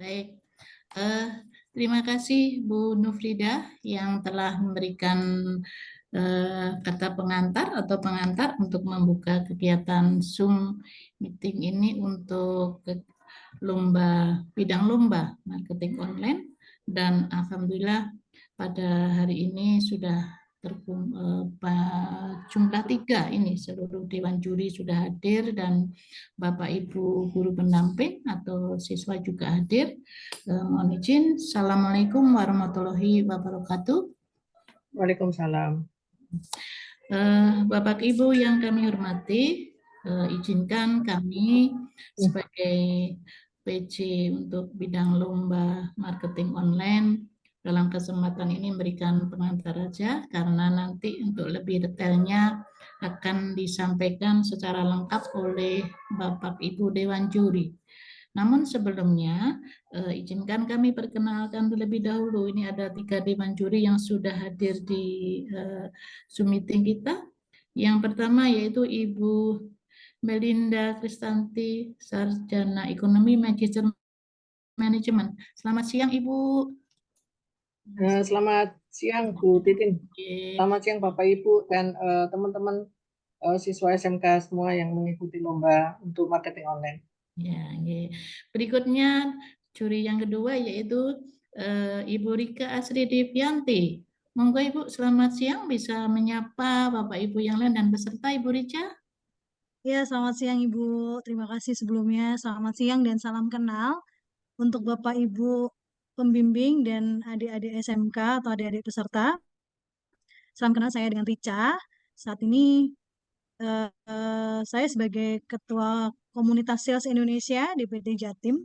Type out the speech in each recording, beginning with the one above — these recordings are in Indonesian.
Baik. Eh, Terima kasih Bu Nufrida yang telah memberikan kata pengantar atau pengantar untuk membuka kegiatan Zoom meeting ini untuk bidang lomba marketing online, dan alhamdulillah pada hari ini sudah jumlah 3 ini seluruh Dewan Juri sudah hadir dan Bapak Ibu guru pendamping atau siswa juga hadir. Mohon izin. Assalamualaikum warahmatullahi wabarakatuh. Waalaikumsalam. Bapak Ibu yang kami hormati, izinkan kami sebagai PJ untuk bidang lomba marketing online dalam kesempatan ini memberikan pengantar saja, karena nanti untuk lebih detailnya akan disampaikan secara lengkap oleh Bapak Ibu Dewan Juri. Namun sebelumnya, izinkan kami perkenalkan terlebih dahulu. Ini ada 3 Dewan Juri yang sudah hadir di Zoom meeting kita. Yang pertama yaitu Ibu Melinda Kristanti, Sarjana Ekonomi Magister Manajemen. Selamat siang Ibu. Selamat siang Bu Titin. Selamat siang Bapak Ibu dan teman-teman siswa SMK semua yang mengikuti lomba untuk marketing online. Ya, berikutnya juri yang kedua yaitu Ibu Rika Asri Devianti. Monggo Ibu, selamat siang, bisa menyapa Bapak Ibu yang lain dan peserta. Ibu Rica. Ya, selamat siang Ibu. Terima kasih sebelumnya. Selamat siang dan salam kenal untuk Bapak Ibu pembimbing dan adik-adik SMK atau adik-adik peserta. Salam kenal, saya dengan Rica. Saat ini saya sebagai Ketua Komunitas Sales Indonesia di PT Jatim.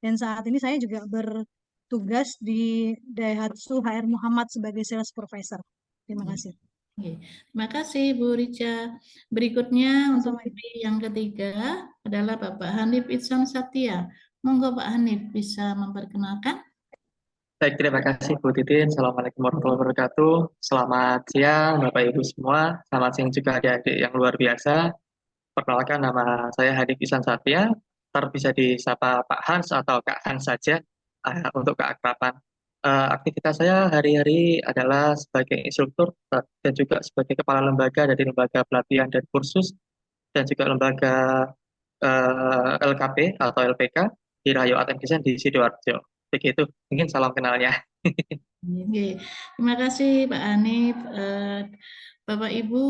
Dan saat ini saya juga bertugas di Daihatsu HR Muhammad sebagai Sales Supervisor. Terima kasih. Terima kasih Bu Rica. Berikutnya untuk yang ketiga adalah Bapak Hanif Ihsan Satya. Monggo Pak Hanif bisa memperkenalkan. Baik, terima kasih Bu Titin. Assalamualaikum warahmatullahi wabarakatuh. Selamat siang Bapak Ibu semua. Selamat siang juga adik-adik yang luar biasa. Perkenalkan, nama saya Hanif Ihsan Satya. Bisa disapa Pak Hans atau Kak Hans saja untuk keakraban. Aktivitas saya hari-hari adalah sebagai instruktur dan juga sebagai kepala lembaga dari lembaga pelatihan dan kursus dan juga lembaga LKP atau LPK di Rayo Aten Desain di Sidoarjo. Begitu, mungkin salam kenalnya. Terima kasih Pak Hanif. Bapak Ibu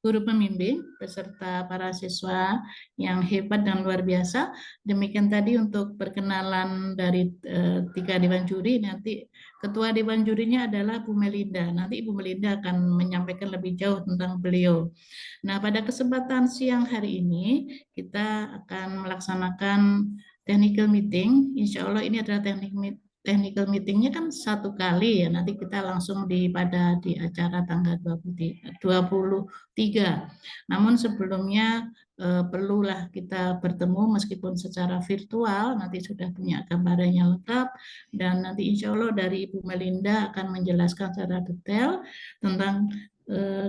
guru pembimbing beserta para siswa yang hebat dan luar biasa. Demikian tadi untuk perkenalan dari 3 Dewan Juri. Nanti Ketua Dewan Jurinya adalah Bu Melinda. Nanti Ibu Melinda akan menyampaikan lebih jauh tentang beliau. Nah, pada kesempatan siang hari ini kita akan melaksanakan technical meeting. Insya Allah ini adalah technical meetingnya kan 1 kali ya, nanti kita langsung di acara tanggal 23. Namun sebelumnya perlulah kita bertemu meskipun secara virtual, nanti sudah punya gambarannya lengkap, dan nanti insya Allah dari Ibu Melinda akan menjelaskan secara detail tentang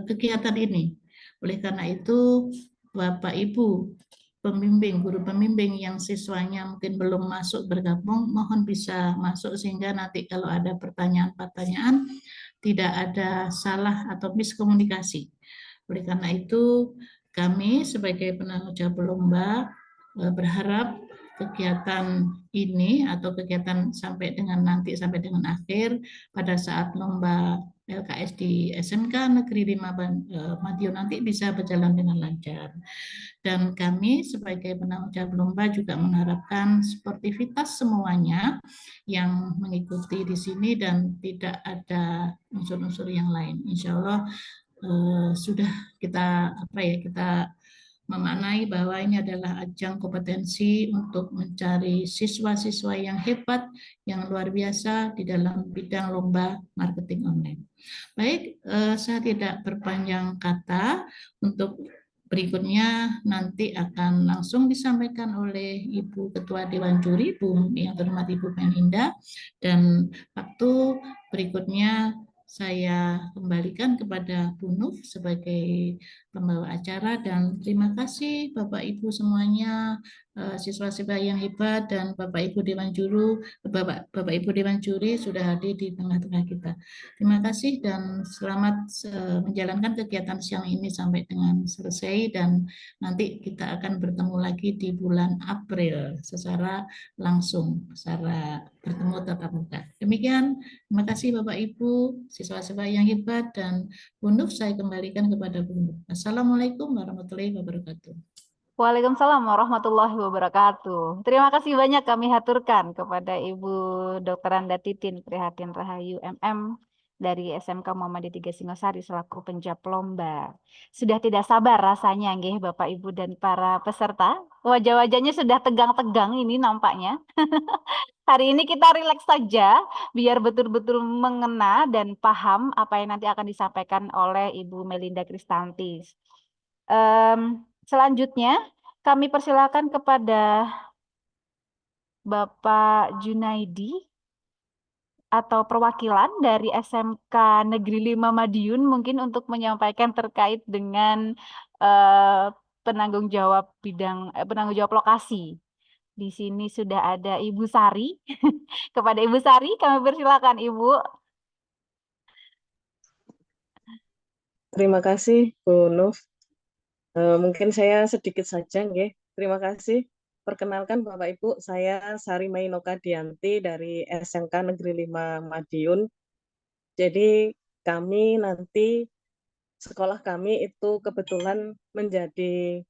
kegiatan ini. Oleh karena itu Bapak Ibu pembimbing, guru pembimbing yang siswanya mungkin belum masuk bergabung, mohon bisa masuk sehingga nanti kalau ada pertanyaan-pertanyaan tidak ada salah atau miskomunikasi. Oleh karena itu, kami sebagai penanggung jawab lomba berharap kegiatan ini atau kegiatan sampai dengan akhir pada saat lomba LKS di SMK Negeri 5 Madiun nanti bisa berjalan dengan lancar. Dan kami sebagai penanggung jawab lomba juga mengharapkan sportivitas semuanya yang mengikuti di sini dan tidak ada unsur-unsur yang lain. Insya Allah sudah kita memaknai bahwa ini adalah ajang kompetensi untuk mencari siswa-siswa yang hebat, yang luar biasa di dalam bidang lomba marketing online. Baik, saya tidak berpanjang kata. Untuk berikutnya nanti akan langsung disampaikan oleh Ibu Ketua Dewan Juri, Bu yang terhormat Ibu Melinda, dan waktu berikutnya saya kembalikan kepada Bu Nuf sebagai pembawa acara, dan terima kasih Bapak Ibu semuanya siswa-siswa yang hebat dan Bapak Ibu Dewan Juru, Bapak Ibu Dewan Juri sudah hadir di tengah-tengah kita. Terima kasih dan selamat menjalankan kegiatan siang ini sampai dengan selesai, dan nanti kita akan bertemu lagi di bulan April secara langsung, secara bertemu tatap muka. Demikian, terima kasih Bapak Ibu, siswa-siswa yang hebat, dan Bu Nur saya kembalikan kepada Bu Nur. Assalamualaikum warahmatullahi wabarakatuh. Waalaikumsalam warahmatullahi wabarakatuh. Terima kasih banyak kami haturkan kepada Ibu Dr. Anda Titin Prihatin Rahayu MM dari SMK Muhammadiyah 3 Singosari selaku penjab lomba. Sudah tidak sabar rasanya nggih Bapak Ibu dan para peserta. Wajah-wajahnya sudah tegang-tegang ini nampaknya. Hari ini kita rileks saja biar betul-betul mengena dan paham apa yang nanti akan disampaikan oleh Ibu Melinda Kristantis. Selanjutnya, kami persilakan kepada Bapak Junaidi atau perwakilan dari SMK Negeri 5 Madiun mungkin untuk menyampaikan terkait dengan penanggung jawab penanggung jawab lokasi. Di sini sudah ada Ibu Sari. Kepada Ibu Sari, kami persilakan Ibu. Terima kasih Bu Nuf. Mungkin saya sedikit saja nggih. Terima kasih. Perkenalkan Bapak Ibu, saya Sari Mainoka Dianti dari SMK Negeri 5 Madiun. Jadi kami nanti sekolah kami itu kebetulan menjadi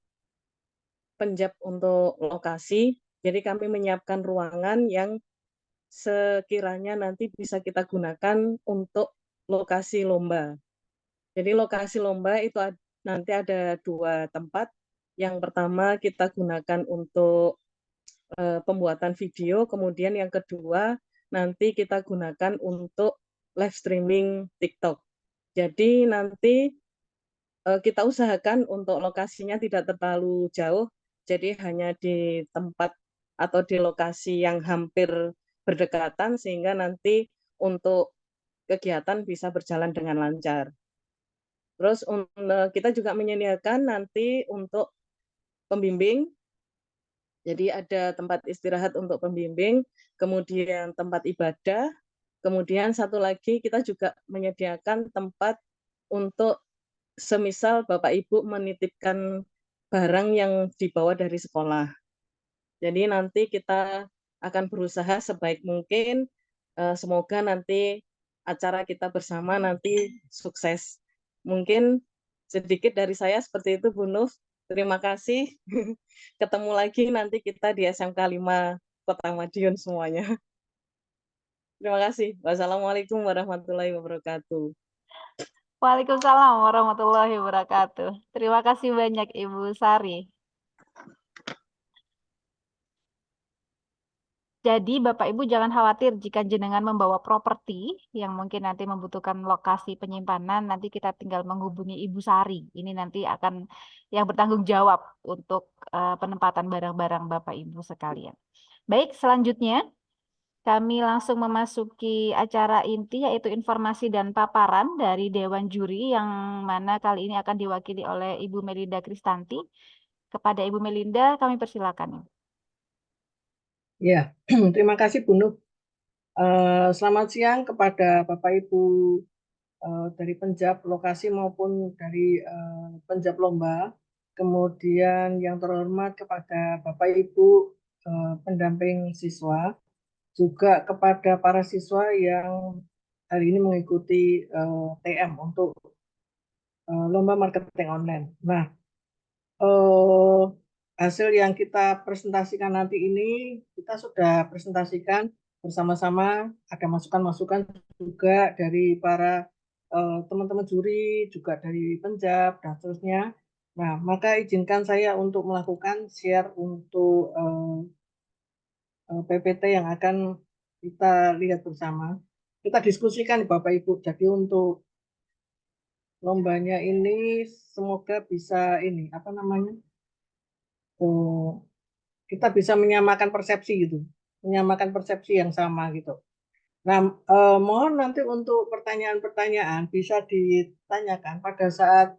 penjab untuk lokasi. Jadi kami menyiapkan ruangan yang sekiranya nanti bisa kita gunakan untuk lokasi lomba. Jadi lokasi lomba itu nanti ada 2 tempat. Yang pertama kita gunakan untuk pembuatan video, kemudian yang kedua nanti kita gunakan untuk live streaming TikTok. Jadi nanti kita usahakan untuk lokasinya tidak terlalu jauh, jadi hanya di tempat atau di lokasi yang hampir berdekatan sehingga nanti untuk kegiatan bisa berjalan dengan lancar. Terus kita juga menyediakan nanti untuk pembimbing. Jadi ada tempat istirahat untuk pembimbing, kemudian tempat ibadah, kemudian satu lagi kita juga menyediakan tempat untuk semisal Bapak Ibu menitipkan barang yang dibawa dari sekolah. Jadi nanti kita akan berusaha sebaik mungkin, semoga nanti acara kita bersama nanti sukses. Mungkin sedikit dari saya seperti itu Bu Nuf. Terima kasih. Ketemu lagi nanti kita di SMK 5 Kota Madiun semuanya. Terima kasih. Wassalamualaikum warahmatullahi wabarakatuh. Waalaikumsalam warahmatullahi wabarakatuh. Terima kasih banyak Ibu Sari. Jadi Bapak Ibu jangan khawatir jika jenengan membawa properti yang mungkin nanti membutuhkan lokasi penyimpanan, nanti kita tinggal menghubungi Ibu Sari. Ini nanti akan yang bertanggung jawab untuk penempatan barang-barang Bapak Ibu sekalian. Baik, selanjutnya kami langsung memasuki acara inti yaitu informasi dan paparan dari Dewan Juri yang mana kali ini akan diwakili oleh Ibu Melinda Kristanti. Kepada Ibu Melinda kami persilakan. Ya, terima kasih Bu Nuf. Selamat siang kepada Bapak Ibu dari penjab lokasi maupun dari penjab lomba. Kemudian yang terhormat kepada Bapak Ibu pendamping siswa, juga kepada para siswa yang hari ini mengikuti TM untuk lomba marketing online. Nah, hasil yang kita presentasikan nanti ini kita sudah presentasikan bersama-sama, ada masukan-masukan juga dari para teman-teman juri, juga dari penjab dan seterusnya. Nah, maka izinkan saya untuk melakukan share untuk PPT yang akan kita lihat bersama. Kita diskusikan Bapak Ibu. Jadi untuk lombanya ini semoga bisa ini apa namanya? Kita bisa menyamakan persepsi gitu, menyamakan persepsi yang sama gitu. Nah, mohon nanti untuk pertanyaan-pertanyaan bisa ditanyakan pada saat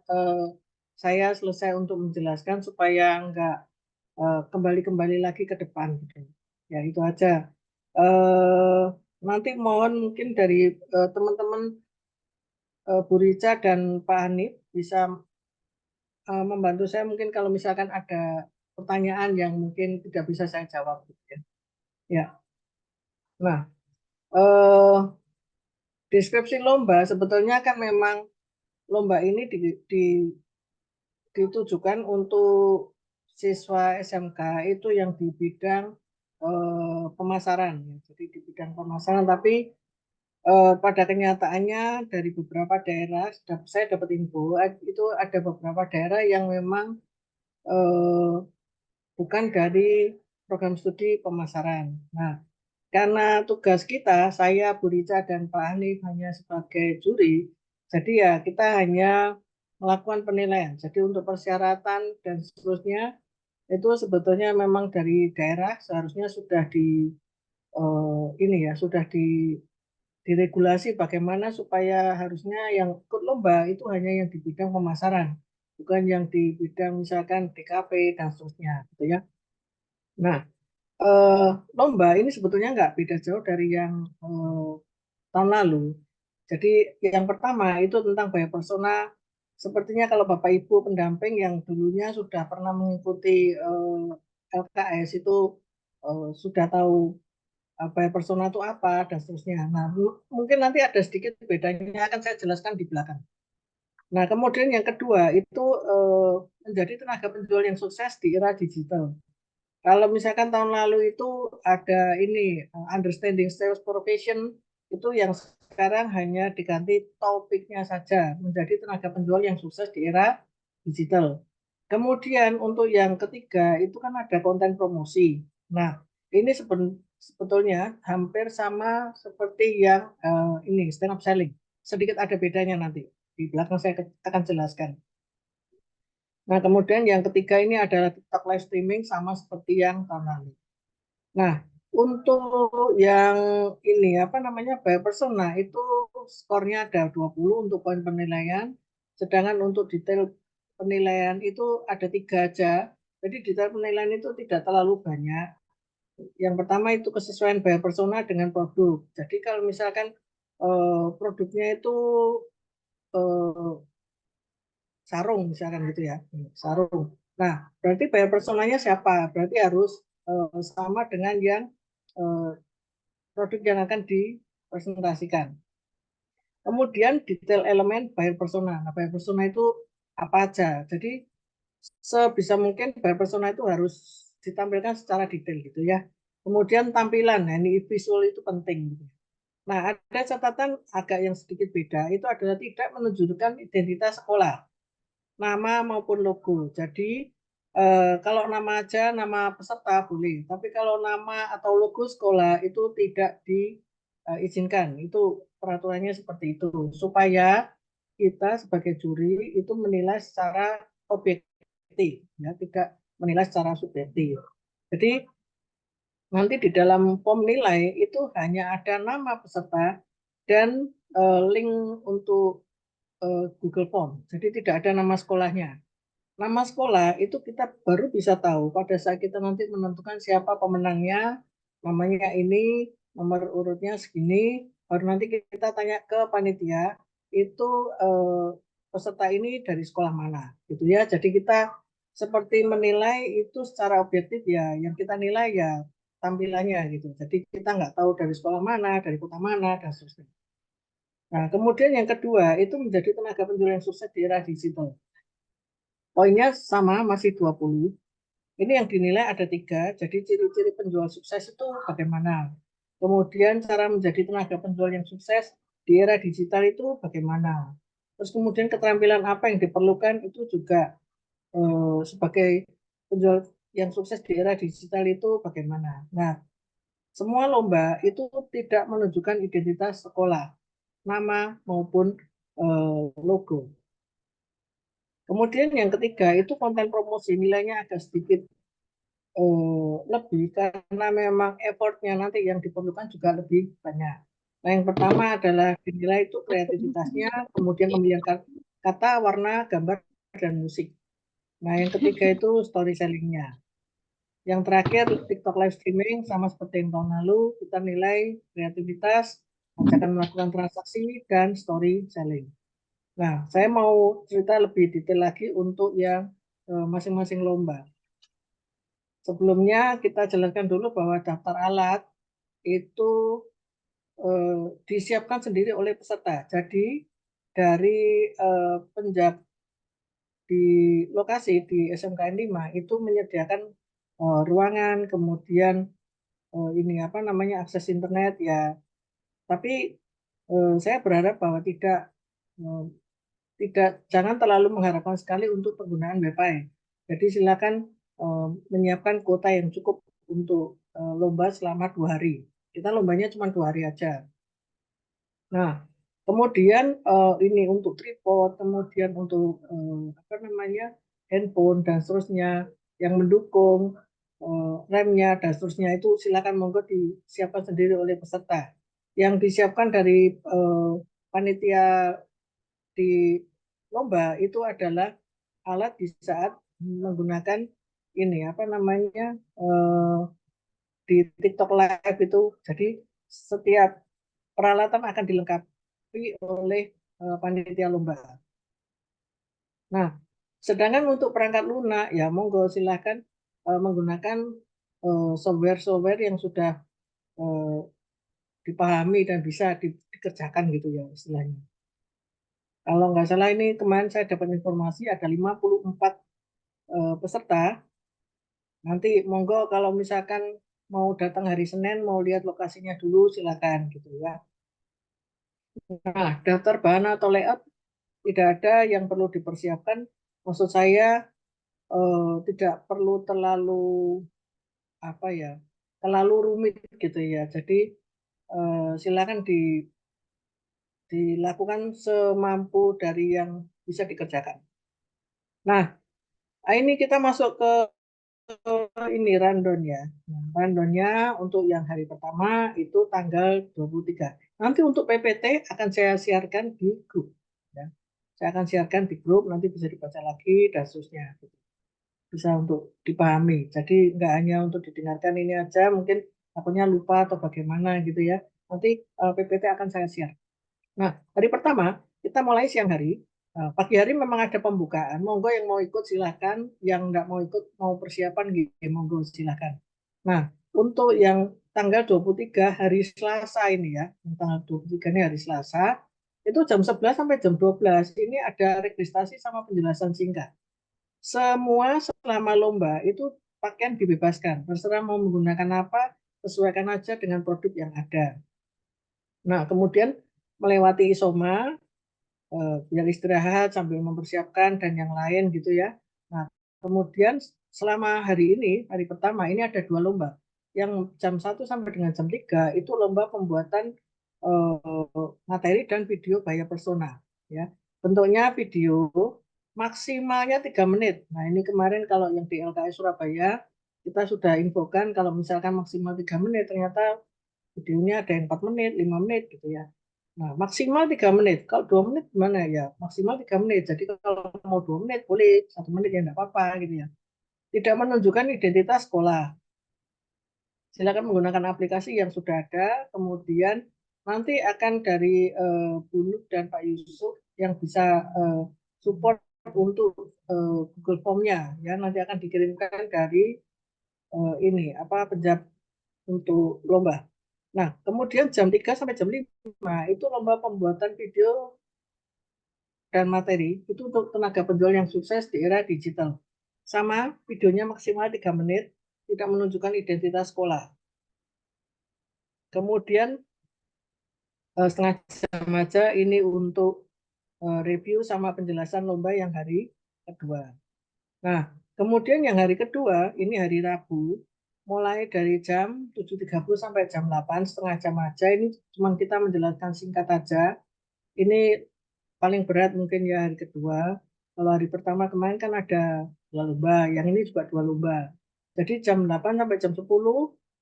saya selesai untuk menjelaskan supaya enggak kembali lagi ke depan gitu. Ya itu aja. Nanti mohon mungkin dari teman-teman Bu Rica dan Pak Hanif bisa membantu saya mungkin kalau misalkan ada pertanyaan yang mungkin tidak bisa saya jawab gitu ya. Ya. Nah, deskripsi lomba sebetulnya kan memang lomba ini ditujukan untuk siswa SMK itu yang di bidang pemasaran ya. Jadi di bidang pemasaran, tapi pada kenyataannya dari beberapa daerah saya dapat info itu ada beberapa daerah yang memang bukan dari program studi pemasaran. Nah, karena tugas kita, saya, Bu Rica, dan Pak Hanif hanya sebagai juri, jadi ya kita hanya melakukan penilaian. Jadi untuk persyaratan dan seterusnya, itu sebetulnya memang dari daerah seharusnya sudah sudah diregulasi bagaimana supaya harusnya yang ikut lomba itu hanya yang di bidang pemasaran, bukan yang di bidang misalkan DKP dan seterusnya, gitu ya. Nah, lomba ini sebetulnya nggak beda jauh dari yang tahun lalu. Jadi yang pertama itu tentang bayar persona. Sepertinya kalau Bapak Ibu pendamping yang dulunya sudah pernah mengikuti LKS itu sudah tahu bayar persona itu apa dan seterusnya. Nah, mungkin nanti ada sedikit bedanya akan saya jelaskan di belakang. Nah, kemudian yang kedua itu menjadi tenaga penjual yang sukses di era digital. Kalau misalkan tahun lalu itu ada ini understanding sales profession itu yang sekarang hanya diganti topiknya saja menjadi tenaga penjual yang sukses di era digital. Kemudian untuk yang ketiga itu kan ada konten promosi. Nah, ini sebetulnya hampir sama seperti yang ini stand up selling. Sedikit ada bedanya nanti. Di belakang saya akan jelaskan. Nah, kemudian yang ketiga ini adalah TikTok live streaming sama seperti yang tahun lalu. Nah, untuk yang ini bayar persona itu skornya ada 20 untuk poin penilaian, sedangkan untuk detail penilaian itu ada 3 aja. Jadi detail penilaian itu tidak terlalu banyak. Yang pertama itu kesesuaian bayar persona dengan produk. Jadi kalau misalkan produknya itu sarung misalkan gitu ya, sarung. Nah, berarti bayar personanya siapa? Berarti harus sama dengan yang produk yang akan dipresentasikan. Kemudian detail elemen bayar persona. Nah, bayar persona itu apa aja? Jadi sebisa mungkin bayar persona itu harus ditampilkan secara detail gitu ya. Kemudian tampilan, nah ini visual itu penting. Nah, ada catatan agak yang sedikit beda, itu adalah tidak menunjukkan identitas sekolah, nama maupun logo. Jadi kalau nama aja, nama peserta boleh. Tapi kalau nama atau logo sekolah itu tidak diizinkan. Itu peraturannya seperti itu. Supaya kita sebagai juri itu menilai secara objektif, ya, tidak menilai secara subjektif. Jadi nanti di dalam form nilai itu hanya ada nama peserta dan link untuk Google Form. Jadi tidak ada nama sekolahnya. Nama sekolah itu kita baru bisa tahu pada saat kita nanti menentukan siapa pemenangnya, namanya ini, nomor urutnya segini, baru nanti kita tanya ke panitia, itu peserta ini dari sekolah mana, gitu ya. Jadi kita seperti menilai itu secara objektif ya, yang kita nilai ya tampilannya gitu. Jadi kita nggak tahu dari sekolah mana, dari kota mana, dan seterusnya. Nah, kemudian yang kedua itu menjadi tenaga penjual yang sukses di era digital. Poinnya sama, masih 20. Ini yang dinilai ada 3, jadi ciri-ciri penjual sukses itu bagaimana. Kemudian cara menjadi tenaga penjual yang sukses di era digital itu bagaimana. Terus kemudian keterampilan apa yang diperlukan itu juga sebagai penjual yang sukses di era digital itu bagaimana. Nah, semua lomba itu tidak menunjukkan identitas sekolah, nama maupun logo. Kemudian yang ketiga itu konten promosi, nilainya agak sedikit lebih karena memang effortnya nanti yang diperlukan juga lebih banyak. Nah, yang pertama adalah dinilai itu kreativitasnya, kemudian pemilihan kata, warna, gambar, dan musik. Nah, yang ketiga itu storytelling-nya. Yang terakhir, TikTok live streaming sama seperti yang tahun lalu, kita nilai kreativitas, ajakan melakukan transaksi, dan storytelling. Nah, saya mau cerita lebih detail lagi untuk yang masing-masing lomba. Sebelumnya kita jelaskan dulu bahwa daftar alat itu disiapkan sendiri oleh peserta. Jadi dari penjab di lokasi di SMKN 5 itu menyediakan ruangan, kemudian ini apa namanya akses internet ya. Tapi saya berharap bahwa jangan terlalu mengharapkan sekali untuk penggunaan Wi-Fi. Jadi silakan menyiapkan kuota yang cukup untuk lomba selama 2 hari. Kita lombanya cuma 2 hari aja. Nah, kemudian ini untuk tripod, kemudian untuk apa namanya handphone dan seterusnya yang mendukung remnya dan seterusnya itu silakan monggo disiapkan sendiri oleh peserta. Yang disiapkan dari panitia di lomba itu adalah alat di saat menggunakan ini apa namanya di TikTok Live itu. Jadi setiap peralatan akan dilengkapi oleh panitia lomba. Nah, sedangkan untuk perangkat lunak ya monggo silahkan menggunakan software-software yang sudah dipahami dan bisa dikerjakan gitu ya istilahnya. Kalau nggak salah ini kemarin saya dapat informasi ada 54 peserta. Nanti monggo kalau misalkan mau datang hari Senin mau lihat lokasinya dulu silakan gitu ya. Nah, daftar bahan atau layout tidak ada yang perlu dipersiapkan. Maksud saya tidak perlu terlalu apa ya, terlalu rumit gitu ya. Jadi silakan dilakukan semampu dari yang bisa dikerjakan. Nah, ini kita masuk ke ini rundown ya. Nah, rundownnya untuk yang hari pertama itu tanggal 23. Nanti untuk PPT akan saya siarkan di grup. Ya. Saya akan siarkan di grup, nanti bisa dibaca lagi dan seterusnya. Bisa untuk dipahami. Jadi nggak hanya untuk didengarkan ini aja, mungkin takutnya lupa atau bagaimana gitu ya. Nanti PPT akan saya share. Nah, hari pertama kita mulai siang hari. Pagi hari memang ada pembukaan. Monggo yang mau ikut silahkan, yang nggak mau ikut mau persiapan gitu, monggo silahkan. Nah, untuk yang tanggal 23 hari Selasa ini ya, tanggal 23 ini hari Selasa, itu jam 11 sampai jam 12 ini ada registrasi sama penjelasan singkat. Semua selama lomba itu pakaian dibebaskan, terserah mau menggunakan apa, sesuaikan aja dengan produk yang ada. Nah, kemudian melewati isoma, biar istirahat sambil mempersiapkan dan yang lain gitu ya. Nah, kemudian selama hari ini, hari pertama ini ada 2 lomba. Yang jam 1 sampai dengan jam 3 itu lomba pembuatan materi dan video gaya persona. Ya. Bentuknya video maksimalnya 3 menit. Nah, ini kemarin kalau yang di LKS Surabaya, kita sudah infokan kalau misalkan maksimal 3 menit, ternyata videonya ada yang 4 menit, 5 menit gitu ya. Nah, maksimal 3 menit. Kalau 2 menit gimana ya? Maksimal 3 menit. Jadi kalau mau 2 menit boleh, 1 menit ya enggak apa-apa gitu ya. Tidak menunjukkan identitas sekolah. Silakan menggunakan aplikasi yang sudah ada, kemudian nanti akan dari Bu Nur dan Pak Yusuf yang bisa support untuk Google Form-nya ya, nanti akan dikirimkan dari ini apa penjab untuk lomba. Nah, kemudian jam 3 sampai jam 5 itu lomba pembuatan video dan materi itu untuk tenaga penjual yang sukses di era digital. Sama, videonya maksimal 3 menit, tidak menunjukkan identitas sekolah. Kemudian setengah jam aja ini untuk review sama penjelasan lomba yang hari kedua. Nah, kemudian yang hari kedua, ini hari Rabu, mulai dari jam 7.30 sampai jam 8, setengah jam aja. Ini cuma kita menjelaskan singkat aja. Ini paling berat mungkin ya hari kedua. Kalau hari pertama kemarin kan ada 2 lomba, yang ini juga 2 lomba. Jadi jam 8 sampai jam 10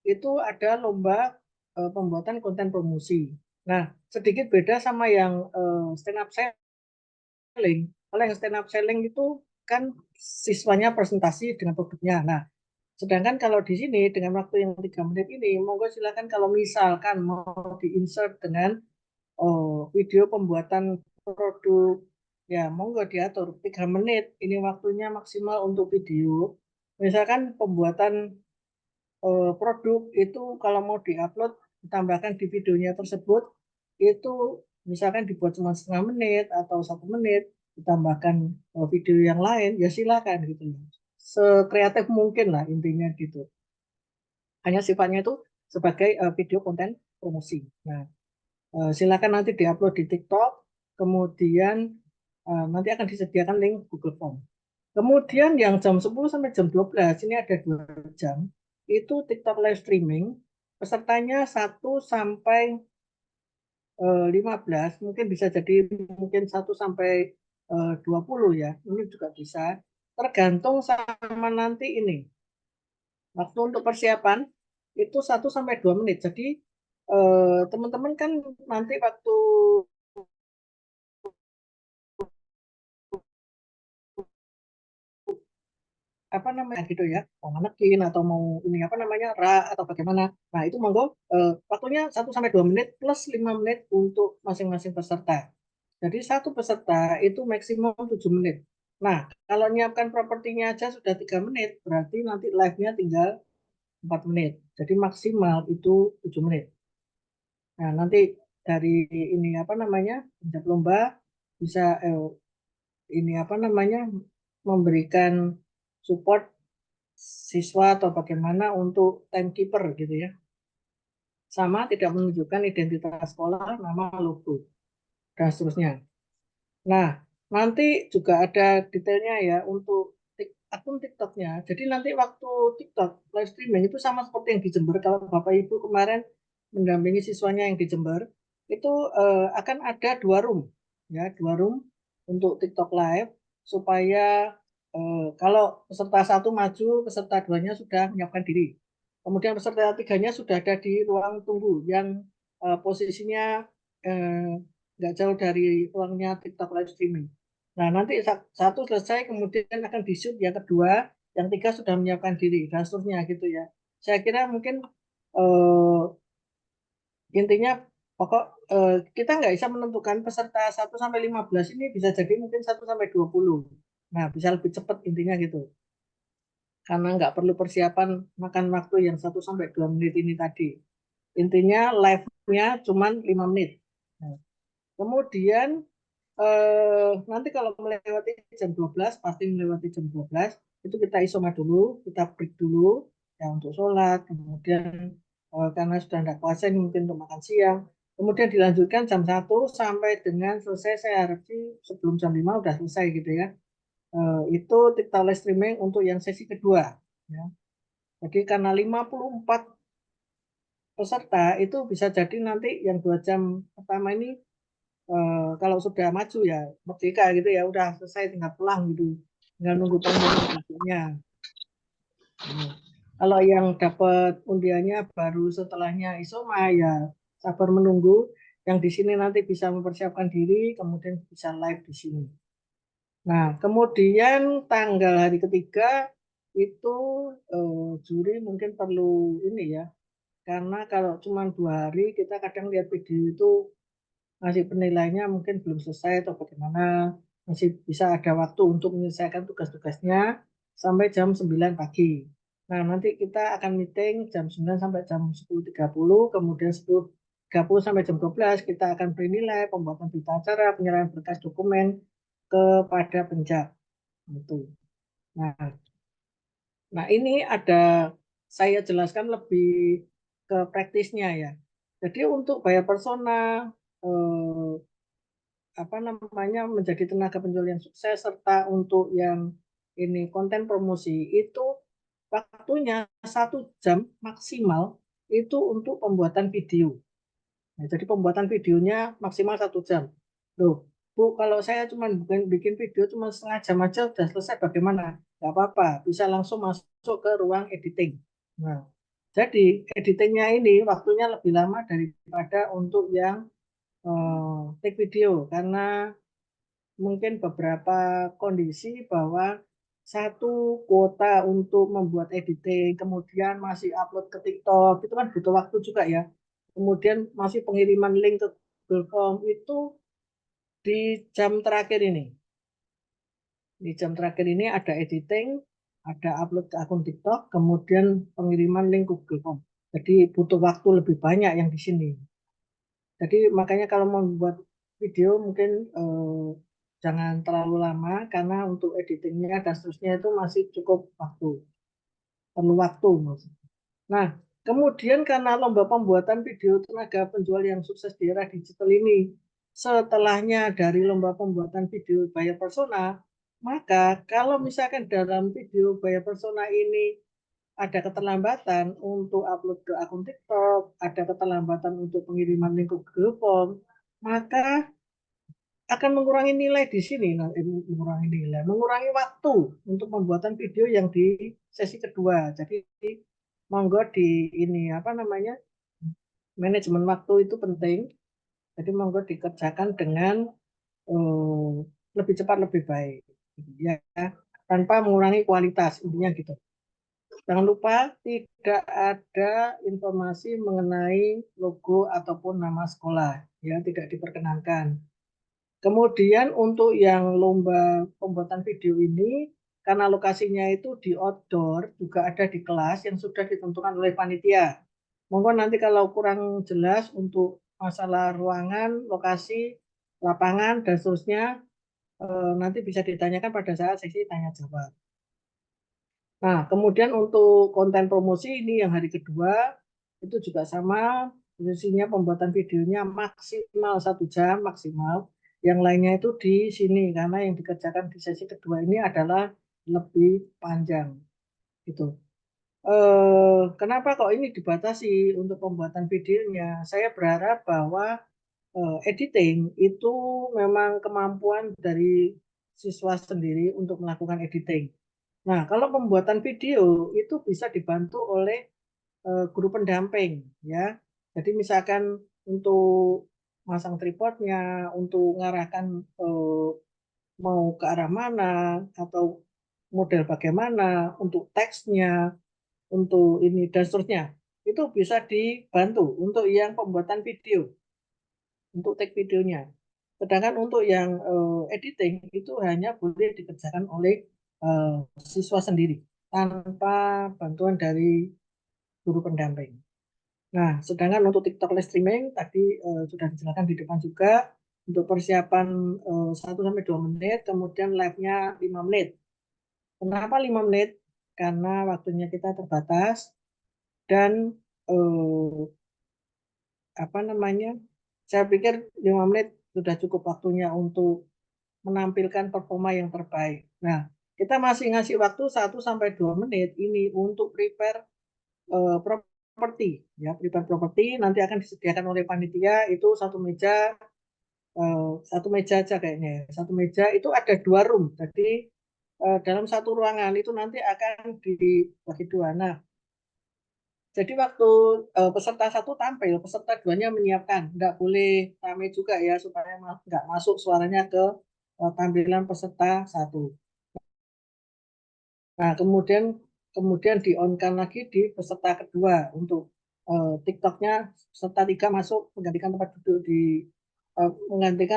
itu ada lomba pembuatan konten promosi. Nah, sedikit beda sama yang stand up selling. Kalau yang stand up selling itu kan siswanya presentasi dengan produknya. Nah, Sedangkan kalau di sini dengan waktu yang 3 menit ini, monggo silakan kalau misalkan mau di-insert dengan video pembuatan produk, ya monggo diatur 3 menit. Ini waktunya maksimal untuk video. Misalkan pembuatan produk itu kalau mau diupload, ditambahkan di videonya tersebut, itu misalkan dibuat cuma setengah menit atau 1 menit, ditambahkan video yang lain, ya silakan gitu. Sekreatif mungkin lah intinya gitu. Hanya sifatnya itu sebagai video konten promosi. Nah, silakan nanti diupload di TikTok, kemudian nanti akan disediakan link Google Form. Kemudian yang jam 10 sampai jam 12, ini ada 2 jam, itu TikTok live streaming, pesertanya 1 sampai 15, mungkin bisa jadi mungkin 1 sampai 20 ya, ini juga bisa, tergantung sama nanti ini. Waktu untuk persiapan itu 1 sampai 2 menit, jadi teman-teman kan nanti waktu apa namanya gitu ya, mau manekin atau mau ini apa namanya atau bagaimana. Nah itu monggo waktunya 1 sampai 2 menit plus 5 menit untuk masing-masing peserta. Jadi satu peserta itu maksimum 7 menit. Nah kalau nyiapkan propertinya aja sudah 3 menit, berarti nanti live-nya tinggal 4 menit. Jadi maksimal itu 7 menit. Nah nanti dari ini apa namanya pencap lomba bisa ini apa namanya memberikan support siswa atau bagaimana untuk timekeeper gitu ya. Sama tidak menunjukkan identitas sekolah, nama, logo, dan seterusnya. Nah, nanti juga ada detailnya ya untuk akun TikToknya. Jadi nanti waktu TikTok live streaming itu sama seperti yang di Jember. Kalau Bapak Ibu kemarin mendampingi siswanya yang di Jember, itu akan ada 2 room, ya 2 room untuk TikTok live supaya kalau peserta 1 maju, peserta 2-nya sudah menyiapkan diri. Kemudian peserta 3-nya sudah ada di ruang tunggu yang posisinya nggak jauh dari ruangnya TikTok live streaming. Nah, nanti 1 selesai, kemudian akan di-shoot yang kedua, yang 3 sudah menyiapkan diri, dan seterusnya gitu ya. Saya kira mungkin intinya pokok kita nggak bisa menentukan peserta 1 sampai 15 ini bisa jadi mungkin 1 sampai 20. Nah, bisa lebih cepat intinya gitu. Karena nggak perlu persiapan makan waktu yang 1 sampai 2 menit ini tadi. Intinya live-nya cuma 5 menit. Nah, kemudian nanti kalau melewati jam 12, pasti melewati jam 12, itu kita isoma dulu, kita break dulu, ya untuk sholat, kemudian karena sudah tidak puasa ini mungkin untuk makan siang, kemudian dilanjutkan jam 1 sampai dengan selesai, saya harap sih sebelum jam 5 udah selesai gitu ya. Itu TikTok live streaming untuk yang sesi kedua. Ya. Jadi karena 54 peserta itu bisa jadi nanti yang 2 jam pertama ini kalau sudah maju ya merdeka gitu ya udah selesai tinggal pulang gitu, tinggal nunggu pengumuman berikutnya. Kalau yang dapat undiannya baru setelahnya isoma ya sabar menunggu, yang di sini nanti bisa mempersiapkan diri kemudian bisa live di sini. Nah kemudian tanggal hari ketiga itu juri mungkin perlu ini ya, karena kalau cuma 2 hari kita kadang lihat video itu masih penilaiannya mungkin belum selesai atau bagaimana, masih bisa ada waktu untuk menyelesaikan tugas-tugasnya sampai jam 9 pagi. Nah, nanti kita akan meeting jam 9 sampai jam 10.30, kemudian 10.30 sampai jam 12 kita akan beri nilai, pembuatan berita acara, penyerahan berkas dokumen kepada penjak. Gitu. Nah, ini ada saya jelaskan lebih ke praktisnya ya. Jadi untuk bayar persona, apa namanya menjadi tenaga penjual yang sukses serta untuk yang ini konten promosi itu waktunya 1 jam maksimal itu untuk pembuatan video. Nah, jadi pembuatan videonya maksimal 1 jam. Loh, Bu, kalau saya cuma bikin video cuma setengah jam aja udah selesai bagaimana? Gak apa-apa, bisa langsung masuk ke ruang editing. Nah, jadi editingnya ini waktunya lebih lama daripada untuk yang take video karena mungkin beberapa kondisi bahwa satu kuota untuk membuat editing, kemudian masih upload ke TikTok, itu kan butuh waktu juga ya. Kemudian masih pengiriman link ke Google Form itu di jam terakhir ini. Di jam terakhir ini ada editing, ada upload ke akun TikTok, kemudian pengiriman link ke Google Form. Jadi butuh waktu lebih banyak yang di sini. Jadi makanya kalau membuat video mungkin jangan terlalu lama karena untuk editingnya dan seterusnya itu masih cukup waktu, perlu waktu maksudnya. Nah, kemudian karena lomba pembuatan video tenaga penjual yang sukses di era digital ini, setelahnya dari lomba pembuatan video buyer persona, maka kalau misalkan dalam video buyer persona ini ada keterlambatan untuk upload ke akun TikTok, ada keterlambatan untuk pengiriman link ke Google Form, maka akan mengurangi nilai di sini, mengurangi waktu untuk pembuatan video yang di sesi kedua. Jadi monggo di ini apa namanya, manajemen waktu itu penting. Jadi monggo dikerjakan dengan lebih cepat lebih baik, ya, tanpa mengurangi kualitas, intinya gitu. Jangan lupa tidak ada informasi mengenai logo ataupun nama sekolah, ya, tidak diperkenankan. Kemudian untuk yang lomba pembuatan video ini, karena lokasinya itu di outdoor, juga ada di kelas yang sudah ditentukan oleh panitia. Monggo nanti kalau kurang jelas untuk masalah ruangan, lokasi, lapangan, dan seterusnya, nanti bisa ditanyakan pada saat sesi tanya jawab. Nah, kemudian untuk konten promosi ini yang hari kedua, itu juga sama, durasinya pembuatan videonya maksimal 1 jam, maksimal. Yang lainnya itu di sini, karena yang dikerjakan di sesi kedua ini adalah lebih panjang. Gitu. Kenapa kok ini dibatasi untuk pembuatan videonya? Saya berharap bahwa editing itu memang kemampuan dari siswa sendiri untuk melakukan editing. Nah, kalau pembuatan video itu bisa dibantu oleh guru pendamping, ya. Jadi misalkan untuk masang tripodnya, untuk mengarahkan mau ke arah mana, atau model bagaimana, untuk teksnya, untuk ini dan seterusnya, itu bisa dibantu untuk yang pembuatan video, untuk take videonya. Sedangkan untuk yang editing itu hanya boleh dikerjakan oleh siswa sendiri tanpa bantuan dari guru pendamping. Nah, sedangkan untuk TikTok live streaming tadi sudah dijelaskan di depan juga untuk persiapan 1-2 menit, kemudian live-nya 5 menit. Kenapa 5 menit? Karena waktunya kita terbatas dan apa namanya? Saya pikir 5 menit sudah cukup waktunya untuk menampilkan performa yang terbaik. Nah, kita masih ngasih waktu 1-2 menit ini untuk prepare properti, ya, prepare properti nanti akan disediakan oleh panitia itu satu meja aja kayaknya, satu meja itu ada 2 room, jadi dalam satu ruangan itu nanti akan dibagi 2. Nah, jadi waktu peserta 1 tampil, peserta 2-nya menyiapkan, nggak boleh ramai juga ya supaya nggak masuk suaranya ke tampilan peserta 1. Nah, kemudian di-on-kan lagi di peserta kedua untuk TikToknya peserta 3 masuk menggantikan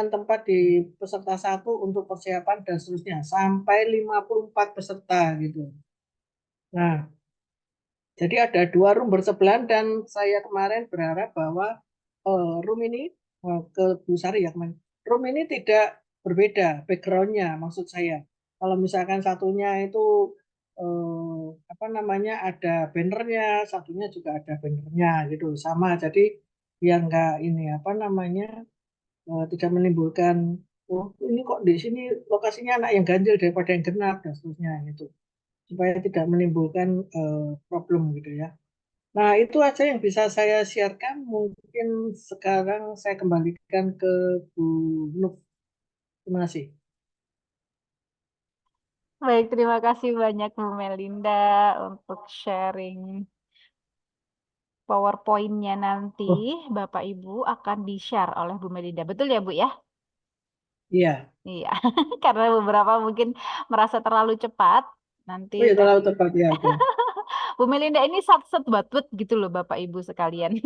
tempat di peserta 1 untuk persiapan dan seterusnya sampai 54 peserta gitu. Nah, jadi ada 2 room bersebelahan dan saya kemarin berharap bahwa room ini ke Bu Sari ya kemarin. Room ini tidak berbeda backgroundnya maksud saya. Kalau misalkan satunya itu apa namanya ada bannernya, satunya juga ada bannernya gitu sama. Jadi biar nggak ini apa namanya tidak menimbulkan ini kok di sini lokasinya anak yang ganjil daripada yang genap dan seterusnya gitu. Supaya tidak menimbulkan problem gitu ya. Nah, itu aja yang bisa saya siarkan. Mungkin sekarang saya kembalikan ke Bu Nuk. Terima kasih. Baik, terima kasih banyak Bu Melinda untuk sharing PowerPoint-nya nanti. Oh, Bapak Ibu akan di-share oleh Bu Melinda. Betul ya, Bu ya? Iya. Iya, karena beberapa mungkin merasa terlalu cepat. Oh Nanti ya, terlalu tadi tepat ya. Oke. Bu Melinda ini sat-set batut gitu loh Bapak Ibu sekalian.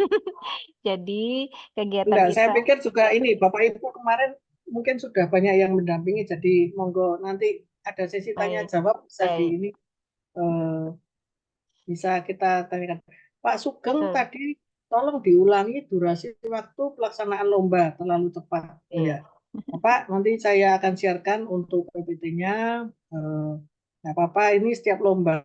Jadi kegiatan Enggak, saya kita, pikir juga ini Bapak Ibu kemarin mungkin sudah banyak yang mendampingi, jadi monggo nanti ada sesi tanya baik, jawab bisa di baik, ini eh, bisa kita tanyakan. Pak Sugeng betul. tadi tolong diulangi durasi waktu pelaksanaan lomba terlalu tepat. Oh Iya, ya, Bapak nanti saya akan siarkan untuk PPT-nya. Nggak apa-apa, ini setiap lomba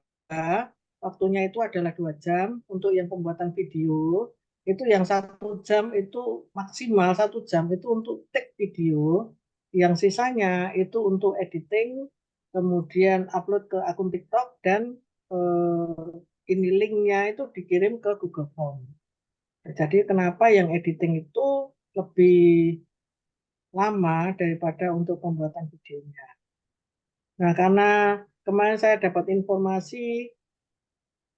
waktunya itu adalah 2 jam. Untuk yang pembuatan video itu yang 1 jam itu maksimal 1 jam itu untuk take video. Yang sisanya itu untuk editing, kemudian upload ke akun TikTok dan ini linknya itu dikirim ke Google Form. Jadi kenapa yang editing itu lebih lama daripada untuk pembuatan videonya. Nah, karena kemarin saya dapat informasi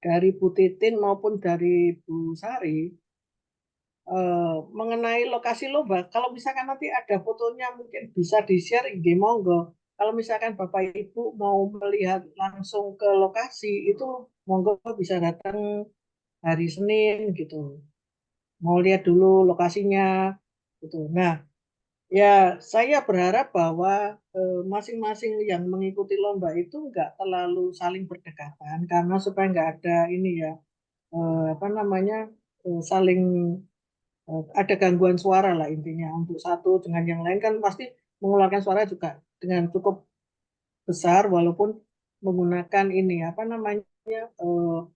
dari Bu Titin maupun dari Bu Sari mengenai lokasi lomba. Kalau misalkan nanti ada fotonya mungkin bisa di-share IG monggo. Kalau misalkan Bapak Ibu mau melihat langsung ke lokasi itu monggo bisa datang hari Senin gitu. Mau lihat dulu lokasinya gitu. Nah, ya, saya berharap bahwa masing-masing yang mengikuti lomba itu nggak terlalu saling berdekatan karena supaya nggak ada ini ya apa namanya saling ada gangguan suara lah intinya untuk satu dengan yang lain kan pasti mengeluarkan suara juga dengan cukup besar walaupun menggunakan ini apa namanya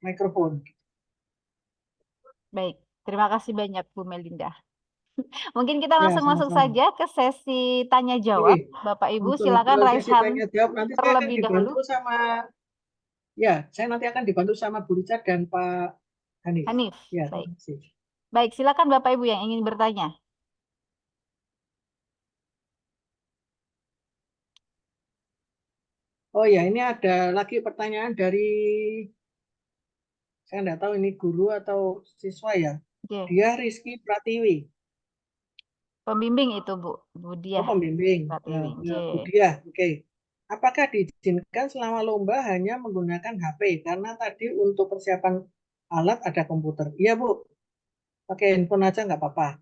mikrofon. baik. Terima kasih banyak Bu Melinda. Mungkin kita Ya, langsung masuk sama-sama. saja ke sesi tanya jawab. Oke, Bapak Ibu untuk silakan raise sesi hand tanya jawab nanti saya akan terlebih dahulu. dibantu sama ya, saya nanti akan dibantu sama Bu Richard dan Pak Hanif. Hanif, Ya, baik. terima kasih. Baik, silakan Bapak Ibu yang ingin bertanya. Oh ya, ini ada lagi pertanyaan dari, saya nggak tahu ini guru atau siswa ya. Oke, Dia Rizky Pratiwi. pembimbing itu Bu, Bu Oh, Diah pembimbing. Pratiwi. Ya, Oke. Bu Diah. Oke. Apakah diizinkan selama lomba hanya menggunakan HP? Karena tadi untuk persiapan alat ada komputer. Iya, Bu. Pakai handphone aja nggak apa-apa.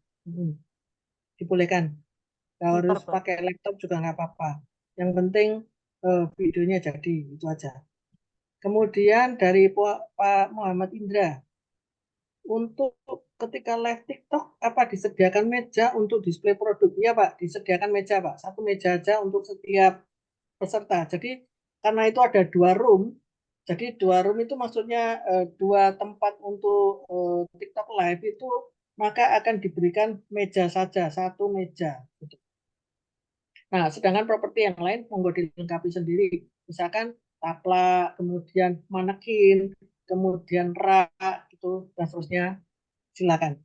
Dibolehkan. Nggak harus Super, Bu. pakai laptop juga nggak apa-apa. Yang penting videonya jadi, itu aja. Kemudian dari Pak Muhammad Indra, untuk ketika live TikTok, apa disediakan meja untuk display produk? Iya Pak, disediakan meja Pak. Satu meja aja untuk setiap peserta. Jadi karena itu ada 2 room, jadi 2 room itu maksudnya 2 tempat untuk TikTok live itu maka akan diberikan meja saja, 1 meja. Nah, sedangkan properti yang lain monggo dilengkapi sendiri. Misalkan taplak, kemudian manekin, kemudian rak, gitu, dan seterusnya. Silakan.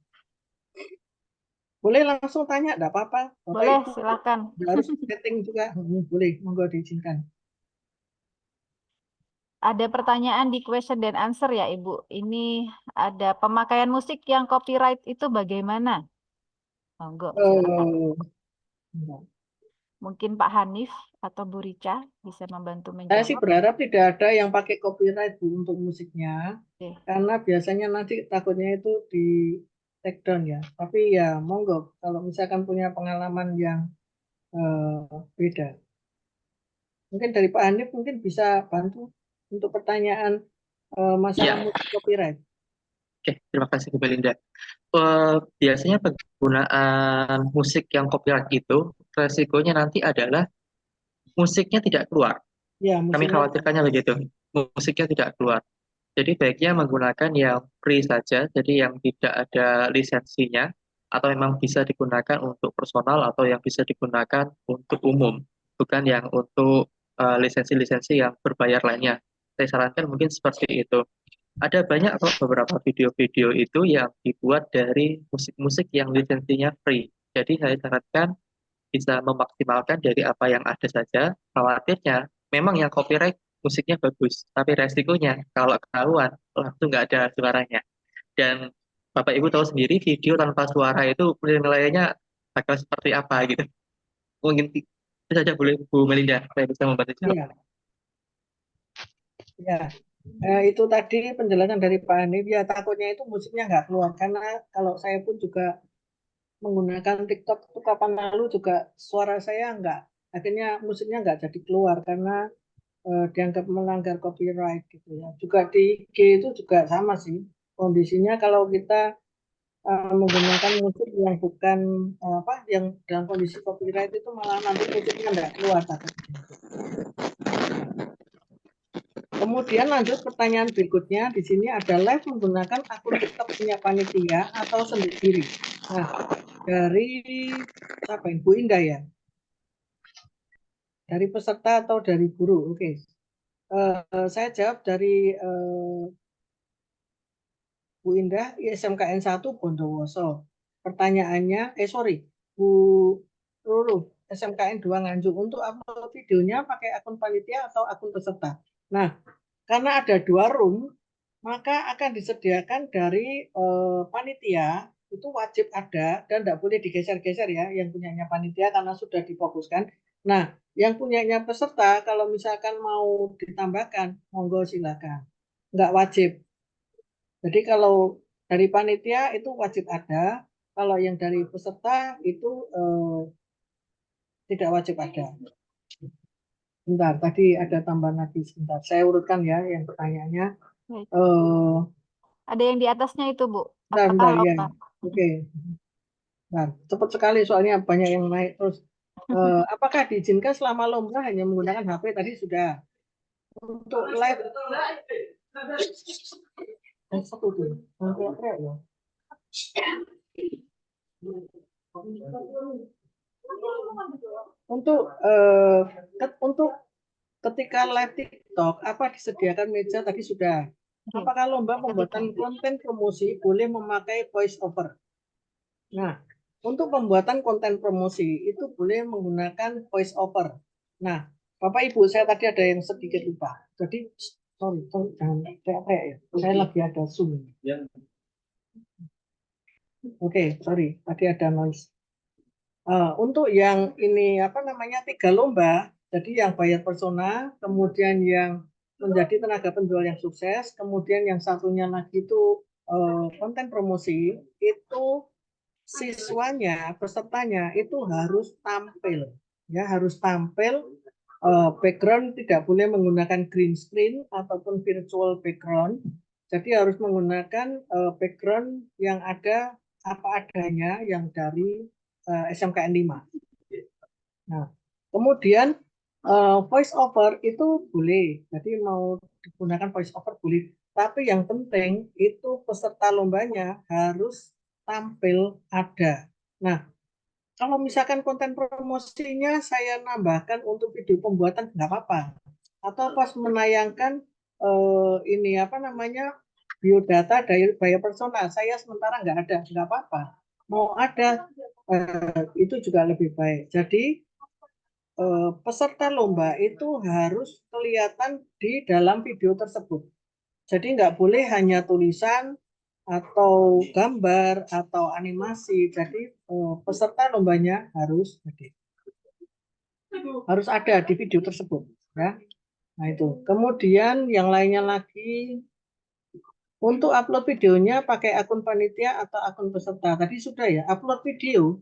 Boleh langsung tanya, enggak apa-apa. Bapak Boleh, Ibu silakan. nggak harus setting juga. Boleh, monggo diizinkan. Ada pertanyaan di question dan answer ya Ibu. Ini ada pemakaian musik yang copyright itu bagaimana? Monggo, silakan. Enggak. Mungkin Pak Hanif atau Bu Rica bisa membantu Saya sih menjawab. berharap tidak ada yang pakai copyright Bu untuk musiknya, Oke. karena biasanya nanti takutnya itu di take down ya. Tapi ya monggo, kalau misalkan punya pengalaman yang beda. Mungkin dari Pak Hanif mungkin bisa bantu untuk pertanyaan masalah Iya, musik copyright. oke, terima kasih Bu Belinda. Biasanya penggunaan musik yang copyright itu resikonya nanti adalah musiknya tidak keluar. Ya, Kami musiknya khawatirkannya begitu, musiknya tidak keluar. Jadi baiknya menggunakan yang free saja, jadi yang tidak ada lisensinya, atau memang bisa digunakan untuk personal atau yang bisa digunakan untuk umum, bukan yang untuk lisensi-lisensi yang berbayar lainnya. Saya sarankan mungkin seperti itu. Ada banyak kok beberapa video-video itu yang dibuat dari musik-musik yang lisensinya free. Jadi saya sarankan bisa memaksimalkan dari apa yang ada saja. Khawatirnya memang yang copyright musiknya bagus, tapi resikonya kalau ketahuan langsung nggak ada suaranya. Dan Bapak Ibu tahu sendiri video tanpa suara itu penilaiannya bakal seperti apa gitu. Mungkin Itu saja boleh Bu Melinda, saya bisa membantu jawab. Iya, ya. Itu tadi penjelasan dari Pak Hanif. Ya, takutnya itu musiknya nggak keluar. Karena kalau saya pun juga menggunakan TikTok itu kapan lalu juga suara saya nggak, akhirnya musiknya nggak jadi keluar karena dianggap melanggar copyright gitu ya. Juga di IG itu juga sama sih kondisinya kalau kita menggunakan musik yang bukan yang dalam kondisi copyright itu malah nanti musiknya nggak keluar takutnya. Kemudian lanjut pertanyaan berikutnya, di sini ada live menggunakan akun TikTok punya panitia atau sendiri. Nah, dari siapa ini? Bu Indah ya? Dari peserta atau dari guru? Oke. Saya jawab dari Bu Indah, ISMKN 1 Bondowoso. Pertanyaannya, Bu Ruru, SMKN 2 Nganjuk. Untuk upload videonya pakai akun panitia atau akun peserta? Nah, karena ada 2 room, maka akan disediakan dari panitia, itu wajib ada dan tidak boleh digeser-geser ya, yang punyanya panitia karena sudah difokuskan. Nah, yang punyanya peserta, kalau misalkan mau ditambahkan, monggo silakan. Nggak wajib. Jadi kalau dari panitia itu wajib ada, kalau yang dari peserta itu tidak wajib ada. Bentar, tadi ada tambahan lagi sebentar. Saya urutkan ya yang pertanyaannya. Baik. Eh, Ada yang di atasnya itu, Bu. bentar, Apakah bentar, ya. lomba? Oke. Nah, cepat sekali soalnya banyak yang naik terus. Apakah diizinkan selama lomba hanya menggunakan HP? Tadi sudah. Untuk live satu tuh. Ya. Untuk ketika live TikTok, apa disediakan meja tadi sudah. Oke. Apakah lomba Ketika. pembuatan konten promosi boleh memakai voice over? Nah, untuk pembuatan konten promosi itu boleh menggunakan voice over. Nah, Bapak Ibu, saya tadi ada yang sedikit lupa. Jadi, sorry jangan teriak-teriak ya. Saya lagi ada Zoom. Oke, sorry, tadi ada noise. Untuk yang ini 3 lomba, jadi yang bayar persona, kemudian yang menjadi tenaga penjual yang sukses, kemudian yang satunya lagi itu konten promosi, itu siswanya, pesertanya itu harus tampil, ya harus tampil. Background tidak boleh menggunakan green screen ataupun virtual background, jadi harus menggunakan background yang ada apa adanya yang dari SMKN 5. Nah, kemudian voice over itu boleh, jadi mau digunakan voice over boleh, tapi yang penting itu peserta lombanya harus tampil ada. Nah, kalau misalkan konten promosinya saya nambahkan untuk video pembuatan nggak apa-apa, atau pas menayangkan biodata dari bayar persona saya sementara nggak ada, nggak apa-apa. Mau ada itu juga lebih baik. Jadi peserta lomba itu harus kelihatan di dalam video tersebut. Jadi nggak boleh hanya tulisan atau gambar atau animasi. Jadi peserta lombanya harus ada di video tersebut, ya. Nah itu. Kemudian yang lainnya lagi, untuk upload videonya pakai akun panitia atau akun peserta. Tadi sudah ya, upload video.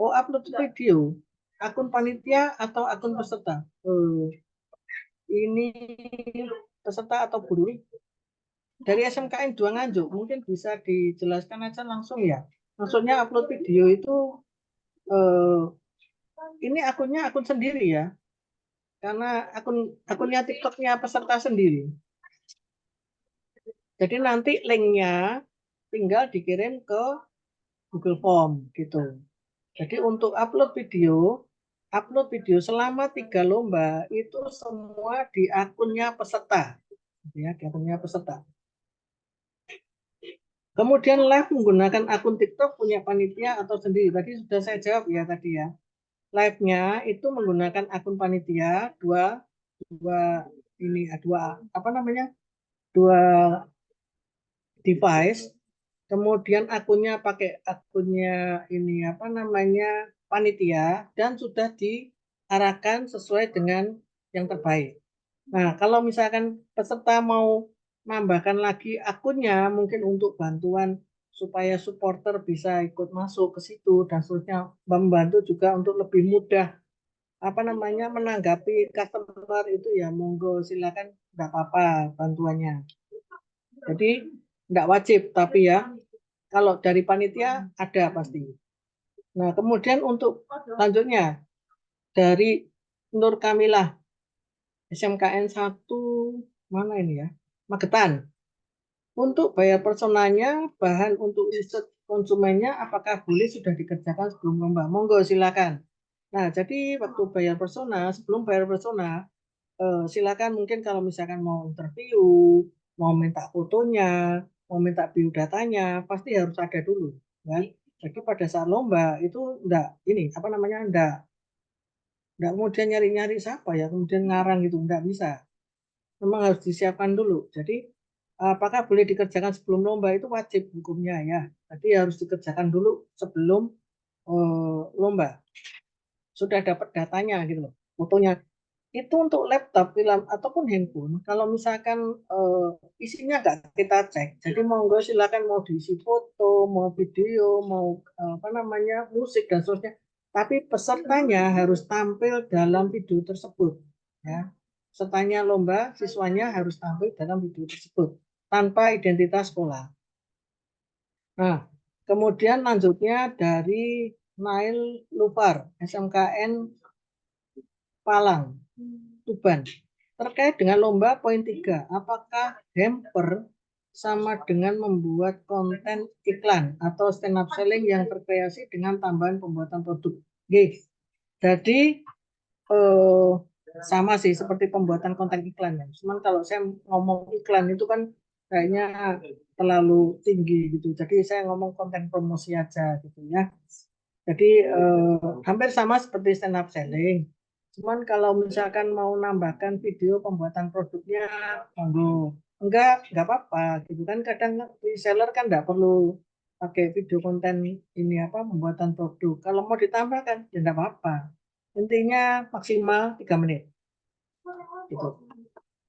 Upload video. Akun panitia atau akun peserta? Ini peserta atau guru? Dari SMKN 2 Nganjuk, mungkin bisa dijelaskan aja langsung ya. Maksudnya upload video itu, ini akunnya akun sendiri ya. Karena akunnya TikToknya peserta sendiri. Jadi nanti linknya tinggal dikirim ke Google Form gitu. Jadi untuk upload video selama 3 lomba itu semua di akunnya peserta, ya, di akunnya peserta. Kemudian live menggunakan akun TikTok punya panitia atau sendiri. Tadi sudah saya jawab ya tadi ya. Live-nya itu menggunakan akun panitia dua device. Kemudian akunnya pakai akunnya panitia dan sudah di arahkan sesuai dengan yang terbaik. Nah, kalau misalkan peserta mau nambahkan lagi akunnya, mungkin untuk bantuan supaya supporter bisa ikut masuk ke situ dan seterusnya, membantu juga untuk lebih mudah menanggapi customer itu ya monggo silakan, nggak apa-apa bantuannya. Jadi nggak wajib, tapi ya kalau dari panitia ada pasti. Nah, kemudian untuk lanjutnya dari Nur Kamilah SMKN 1 mana ini ya? Magetan. Untuk bayar personanya, bahan untuk riset konsumennya apakah boleh sudah dikerjakan sebelum lomba? Monggo silakan. Nah, jadi waktu bayar persona, sebelum bayar persona, silakan mungkin kalau misalkan mau interview, mau minta fotonya, mau minta biodatanya, pasti harus ada dulu, ya. Jadi pada saat lomba itu enggak kemudian nyari-nyari siapa ya, kemudian ngarang gitu, enggak bisa. Memang harus disiapkan dulu. Jadi apakah boleh dikerjakan sebelum lomba itu wajib hukumnya ya. Jadi harus dikerjakan dulu sebelum lomba. Sudah dapat datanya gitu loh, fotonya. Itu untuk laptop, film ataupun handphone. Kalau misalkan isinya nggak kita cek, jadi monggo silakan mau diisi foto, mau video, mau musik dan seterusnya. Tapi pesertanya harus tampil dalam video tersebut, ya. Pesertanya lomba, siswanya harus tampil dalam video tersebut tanpa identitas sekolah. Nah, kemudian lanjutnya dari Nail Lufar, SMKN Palang, Tuban. Terkait dengan lomba poin 3, apakah hamper sama dengan membuat konten iklan atau stand up selling yang berkreasi dengan tambahan pembuatan produk? Jadi sama sih seperti pembuatan konten iklan ya. Cuman kalau saya ngomong iklan itu kan kayaknya terlalu tinggi gitu. Jadi saya ngomong konten promosi aja gitu ya. Jadi hampir sama seperti stand up selling. Cuman kalau misalkan mau nambahkan video pembuatan produknya, monggo. Enggak apa-apa gitu kan. Kadang reseller kan enggak perlu pakai video konten ini pembuatan produk. Kalau mau ditambahkan ya enggak apa-apa. Intinya maksimal 3 menit. Gitu.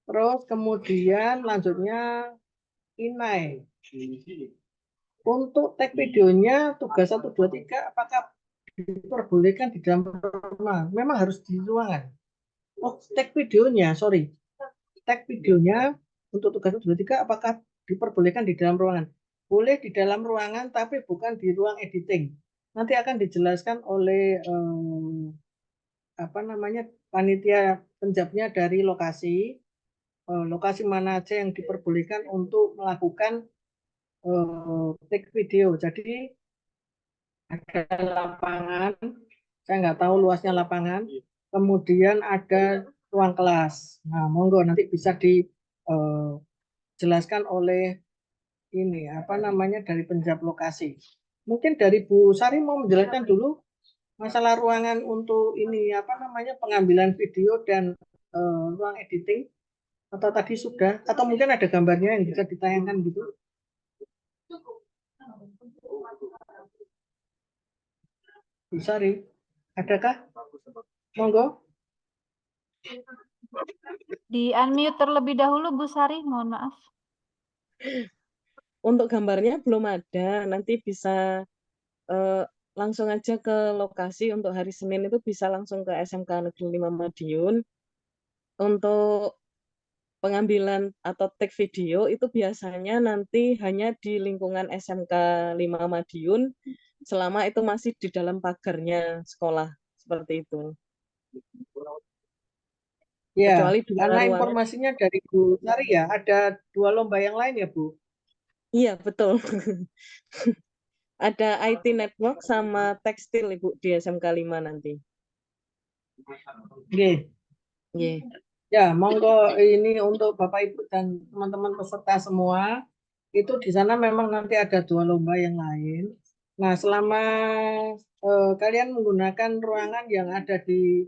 Terus kemudian lanjutnya Inai. Untuk tag videonya tugas 1, 2, 3 apakah diperbolehkan di dalam ruangan? Memang harus di ruangan. Oh, tag videonya, sorry. Tag videonya untuk tugas 1, 2, 3 apakah diperbolehkan di dalam ruangan? Boleh di dalam ruangan tapi bukan di ruang editing. Nanti akan dijelaskan oleh panitia penjabnya dari lokasi mana aja yang diperbolehkan untuk melakukan take video. Jadi ada lapangan, saya nggak tahu luasnya lapangan, kemudian ada ruang kelas. Nah, monggo nanti bisa dijelaskan oleh ini dari penjab lokasi. Mungkin dari Bu Sari mau menjelaskan dulu masalah ruangan untuk ini pengambilan video dan ruang editing, atau tadi sudah, atau mungkin ada gambarnya yang bisa ditayangkan gitu. Bu Sari, adakah? Monggo. Di unmute terlebih dahulu Bu Sari, mohon maaf. Untuk gambarnya belum ada, nanti bisa langsung aja ke lokasi. Untuk hari Senin itu bisa langsung ke SMK Negeri 5 Madiun. Untuk pengambilan atau take video itu biasanya nanti hanya di lingkungan SMK 5 Madiun selama itu masih di dalam pagarnya sekolah, seperti itu. Ya, Kecuali karena informasinya dari Bu Sari ya, ada 2 lomba yang lain ya Bu? Iya, betul. Ada IT Network sama tekstil Ibu di SMK 5 nanti. Oke. Ya, monggo ini untuk Bapak Ibu dan teman-teman peserta semua, itu di sana memang nanti ada 2 lomba yang lain. Nah, selama kalian menggunakan ruangan yang ada di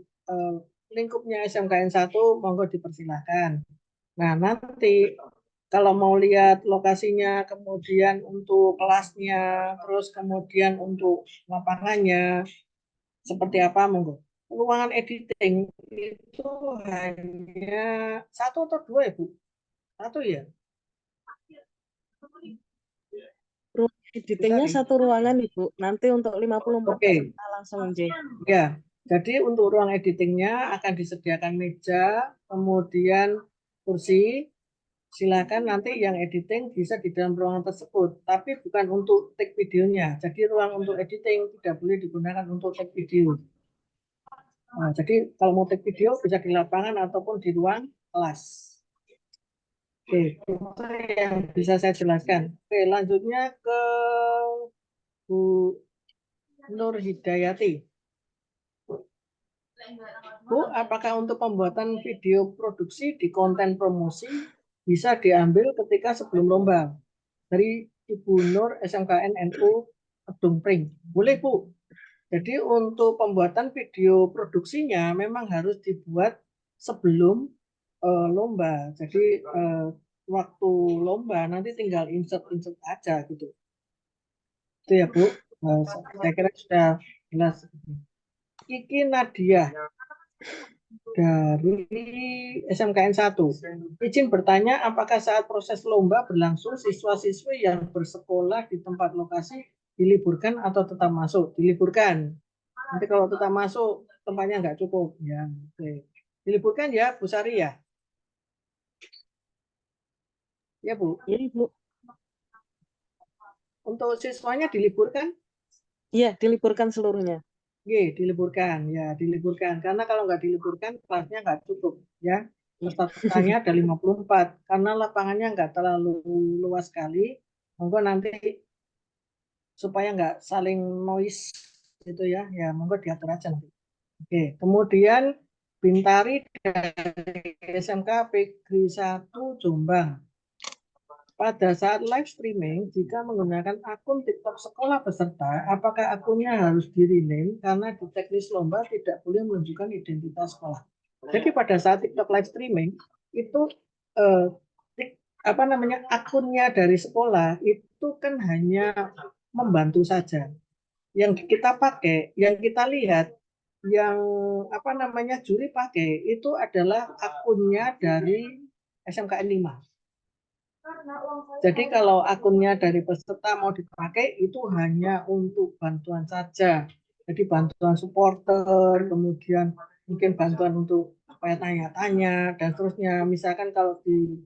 lingkupnya SMKN 1, monggo dipersilahkan. Nah, nanti kalau mau lihat lokasinya, kemudian untuk kelasnya, terus kemudian untuk lapangannya, seperti apa, monggo. ruangan editing itu hanya 1 atau 2 ya, Bu? 1 ya? Ruang editingnya Besar, ya? 1 ruangan Ibu. Nanti untuk 54 Oke. peserta langsung J. Ya, jadi untuk ruang editingnya akan disediakan meja, kemudian kursi. Silakan nanti yang editing bisa di dalam ruangan tersebut, tapi bukan untuk take videonya. Jadi ruang untuk editing tidak boleh digunakan untuk take video. Nah, jadi kalau mau take video bisa di lapangan ataupun di ruang kelas. Oke, itu yang bisa saya jelaskan. Oke, lanjutnya ke Bu Nur Hidayati. Bu, apakah untuk pembuatan video produksi di konten promosi bisa diambil ketika sebelum lomba? Dari Ibu Nur SMKN NU Kedung Pring. Boleh, Bu. Jadi untuk pembuatan video produksinya memang harus dibuat sebelum lomba. Jadi waktu lomba nanti tinggal insert aja gitu. Itu ya, Bu. Saya kira sudah jelas. Kiki Nadia dari SMKN 1. Izin bertanya, apakah saat proses lomba berlangsung siswa-siswi yang bersekolah di tempat lokasi diliburkan atau tetap masuk? Diliburkan. Nanti kalau tetap masuk, tempatnya nggak cukup. Ya, oke. Diliburkan ya, Bu Sari ya? Ya, Bu. Iya Ibu. Untuk siswanya diliburkan? Iya, diliburkan seluruhnya. Diliburkan. Ya, diliburkan. Karena kalau nggak diliburkan, kelasnya nggak cukup. Ya. Pesertanya ada 54. Karena lapangannya nggak terlalu luas sekali. Monggo nanti supaya nggak saling noise gitu ya. Ya, monggo diatur aja nanti. Oke, kemudian Bintari dari SMK Negeri 1 Jombang. Pada saat live streaming, jika menggunakan akun TikTok sekolah peserta, apakah akunnya harus di-rename karena di teknis lomba tidak boleh menunjukkan identitas sekolah. Jadi pada saat TikTok live streaming itu akunnya dari sekolah itu kan hanya membantu saja. Yang kita pakai, yang kita lihat, yang juri pakai itu adalah akunnya dari SMKN 5. Jadi kalau akunnya dari peserta mau dipakai itu hanya untuk bantuan saja. Jadi bantuan supporter, kemudian mungkin bantuan untuk supaya tanya-tanya dan seterusnya. Misalkan kalau di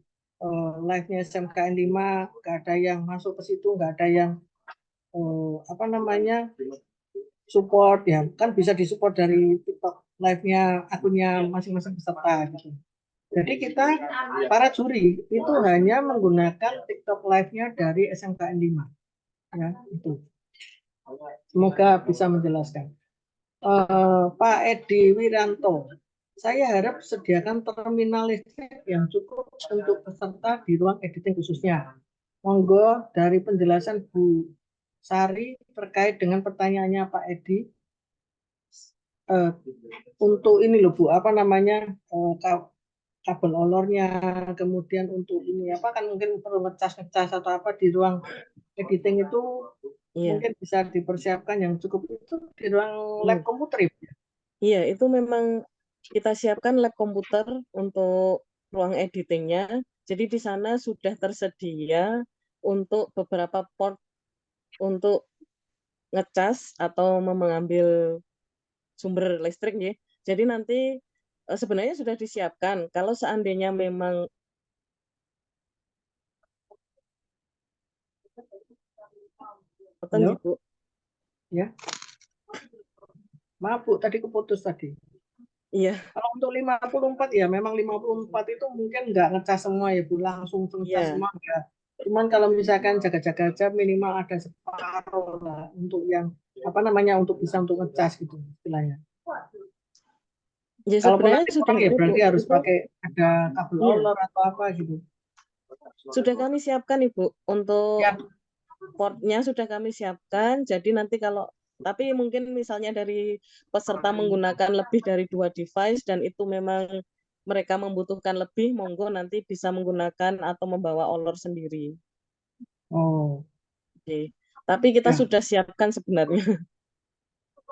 live-nya SMKN 5 nggak ada yang masuk ke situ, nggak ada yang support ya, kan bisa disupport dari TikTok live-nya akunnya masing-masing peserta gitu. Jadi kita para juri itu hanya menggunakan TikTok live-nya dari SMKN 5. Ya, itu. Semoga bisa menjelaskan. Pak Edi Wiranto, saya harap sediakan terminal listrik yang cukup untuk peserta di ruang editing khususnya. Monggo dari penjelasan Bu Sari terkait dengan pertanyaannya Pak Edi. Untuk ini loh Bu, kabel olornya, kemudian untuk ini kan mungkin perlu ngecas atau apa di ruang editing itu mungkin bisa dipersiapkan yang cukup itu di ruang lab komputer. Iya, itu memang kita siapkan lab komputer untuk ruang editingnya. Jadi di sana sudah tersedia untuk beberapa port untuk ngecas atau mengambil sumber listrik ya. Jadi nanti sebenarnya sudah disiapkan. Kalau seandainya memang Halo? Bu. Ya. Maaf Bu, tadi keputus tadi. Iya. Kalau untuk 54 ya memang 54 itu mungkin nggak ngecas semua ya Bu, langsung ngecas semua enggak. Cuman kalau misalkan jaga-jaga aja minimal ada separuh lah untuk yang untuk bisa untuk ngecas gitu istilahnya. Ya, sebenarnya sudah ya berarti harus pakai ada kabel olor atau apa gitu. Sudah kami siapkan Ibu untuk portnya sudah kami siapkan. Jadi nanti tapi mungkin misalnya dari peserta menggunakan lebih dari 2 device dan itu memang mereka membutuhkan lebih, monggo nanti bisa menggunakan atau membawa olor sendiri. Oh. Oke. Tapi kita sudah siapkan sebenarnya.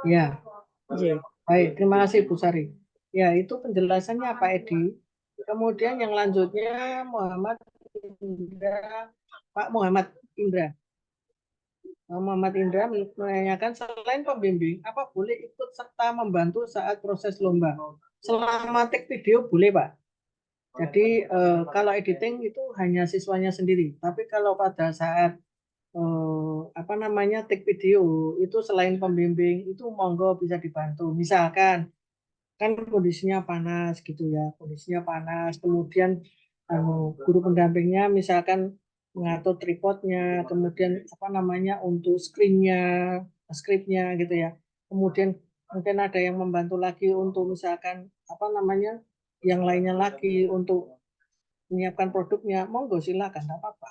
Ya. Oke. Baik, terima kasih Bu Sari. Ya, itu penjelasannya Pak Edi. Kemudian yang lanjutnya Pak Muhammad Indra. Muhammad Indra menanyakan, selain pembimbing, apa boleh ikut serta membantu saat proses lomba? Selama take video boleh, Pak. Jadi kalau editing itu hanya siswanya sendiri. Tapi kalau pada saat take video itu selain pembimbing itu monggo bisa dibantu. Misalkan kan kondisinya panas gitu ya, kondisinya panas. Kemudian guru pendampingnya misalkan mengatur tripodnya, kemudian untuk skripnya gitu ya. Kemudian mungkin ada yang membantu lagi untuk misalkan yang lainnya lagi untuk menyiapkan produknya, monggo silakan, nggak apa-apa.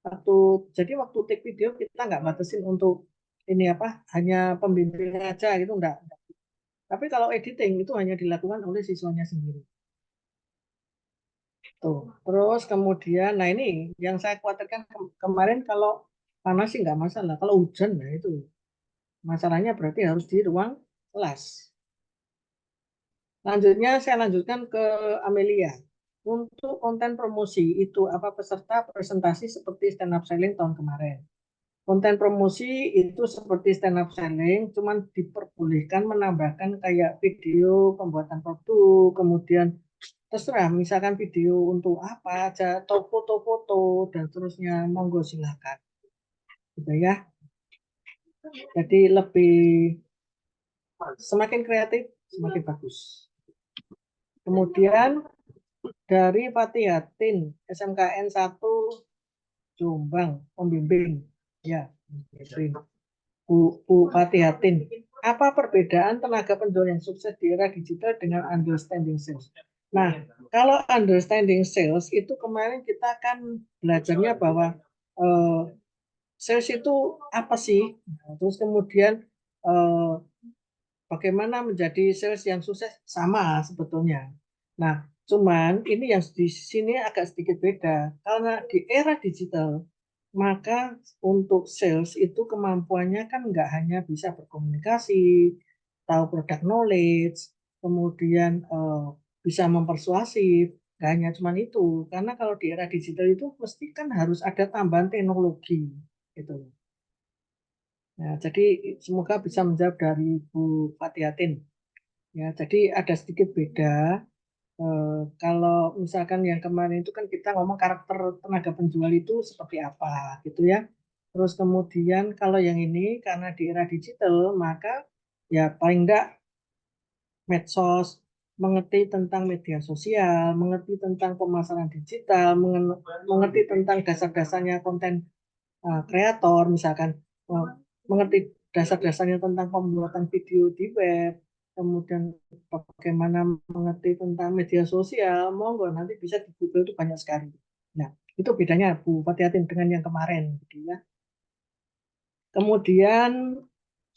Waktu take video kita nggak batasin untuk hanya pembimbing aja gitu, enggak. Tapi kalau editing itu hanya dilakukan oleh siswanya sendiri. Tuh. Terus kemudian, nah ini yang saya khawatirkan kemarin kalau panas sih nggak masalah. Kalau hujan, nah itu masalahnya berarti harus di ruang kelas. Selanjutnya saya lanjutkan ke Amelia. Untuk konten promosi itu apa peserta presentasi seperti stand up selling tahun kemarin. Konten promosi itu seperti stand up selling, cuman diperbolehkan menambahkan kayak video pembuatan produk, kemudian terserah misalkan video untuk apa aja, atau foto-foto dan seterusnya, monggo silakan. Gitu ya. Jadi semakin kreatif, semakin bagus. Kemudian dari Fatihatin, SMKN 1 Jombang, pembimbing. Ya, Bu Fatihatin. Apa perbedaan tenaga penjual yang sukses di era digital dengan understanding sales? Nah, kalau understanding sales itu kemarin kita kan belajarnya bahwa sales itu apa sih? Terus kemudian bagaimana menjadi sales yang sukses, sama sebetulnya. Nah, cuman ini yang di sini agak sedikit beda karena di era digital maka untuk sales itu kemampuannya kan nggak hanya bisa berkomunikasi, tahu product knowledge, kemudian bisa mempersuasif, nggak hanya cuma itu. Karena kalau di era digital itu mesti kan harus ada tambahan teknologi gitu. Nah, jadi semoga bisa menjawab dari Bu Fatihatin. Ya, jadi ada sedikit beda. Kalau misalkan yang kemarin itu kan kita ngomong karakter tenaga penjual itu seperti apa gitu ya. Terus kemudian kalau yang ini karena di era digital maka ya paling enggak medsos, mengerti tentang media sosial, mengerti tentang pemasaran digital, mengerti tentang dasar-dasarnya konten kreator misalkan, mengerti dasar-dasarnya tentang pembuatan video di web, kemudian bagaimana mengerti tentang media sosial, monggo nanti bisa di Google itu banyak sekali. Nah, itu bedanya Bu Fatihatin dengan yang kemarin gitu ya. Kemudian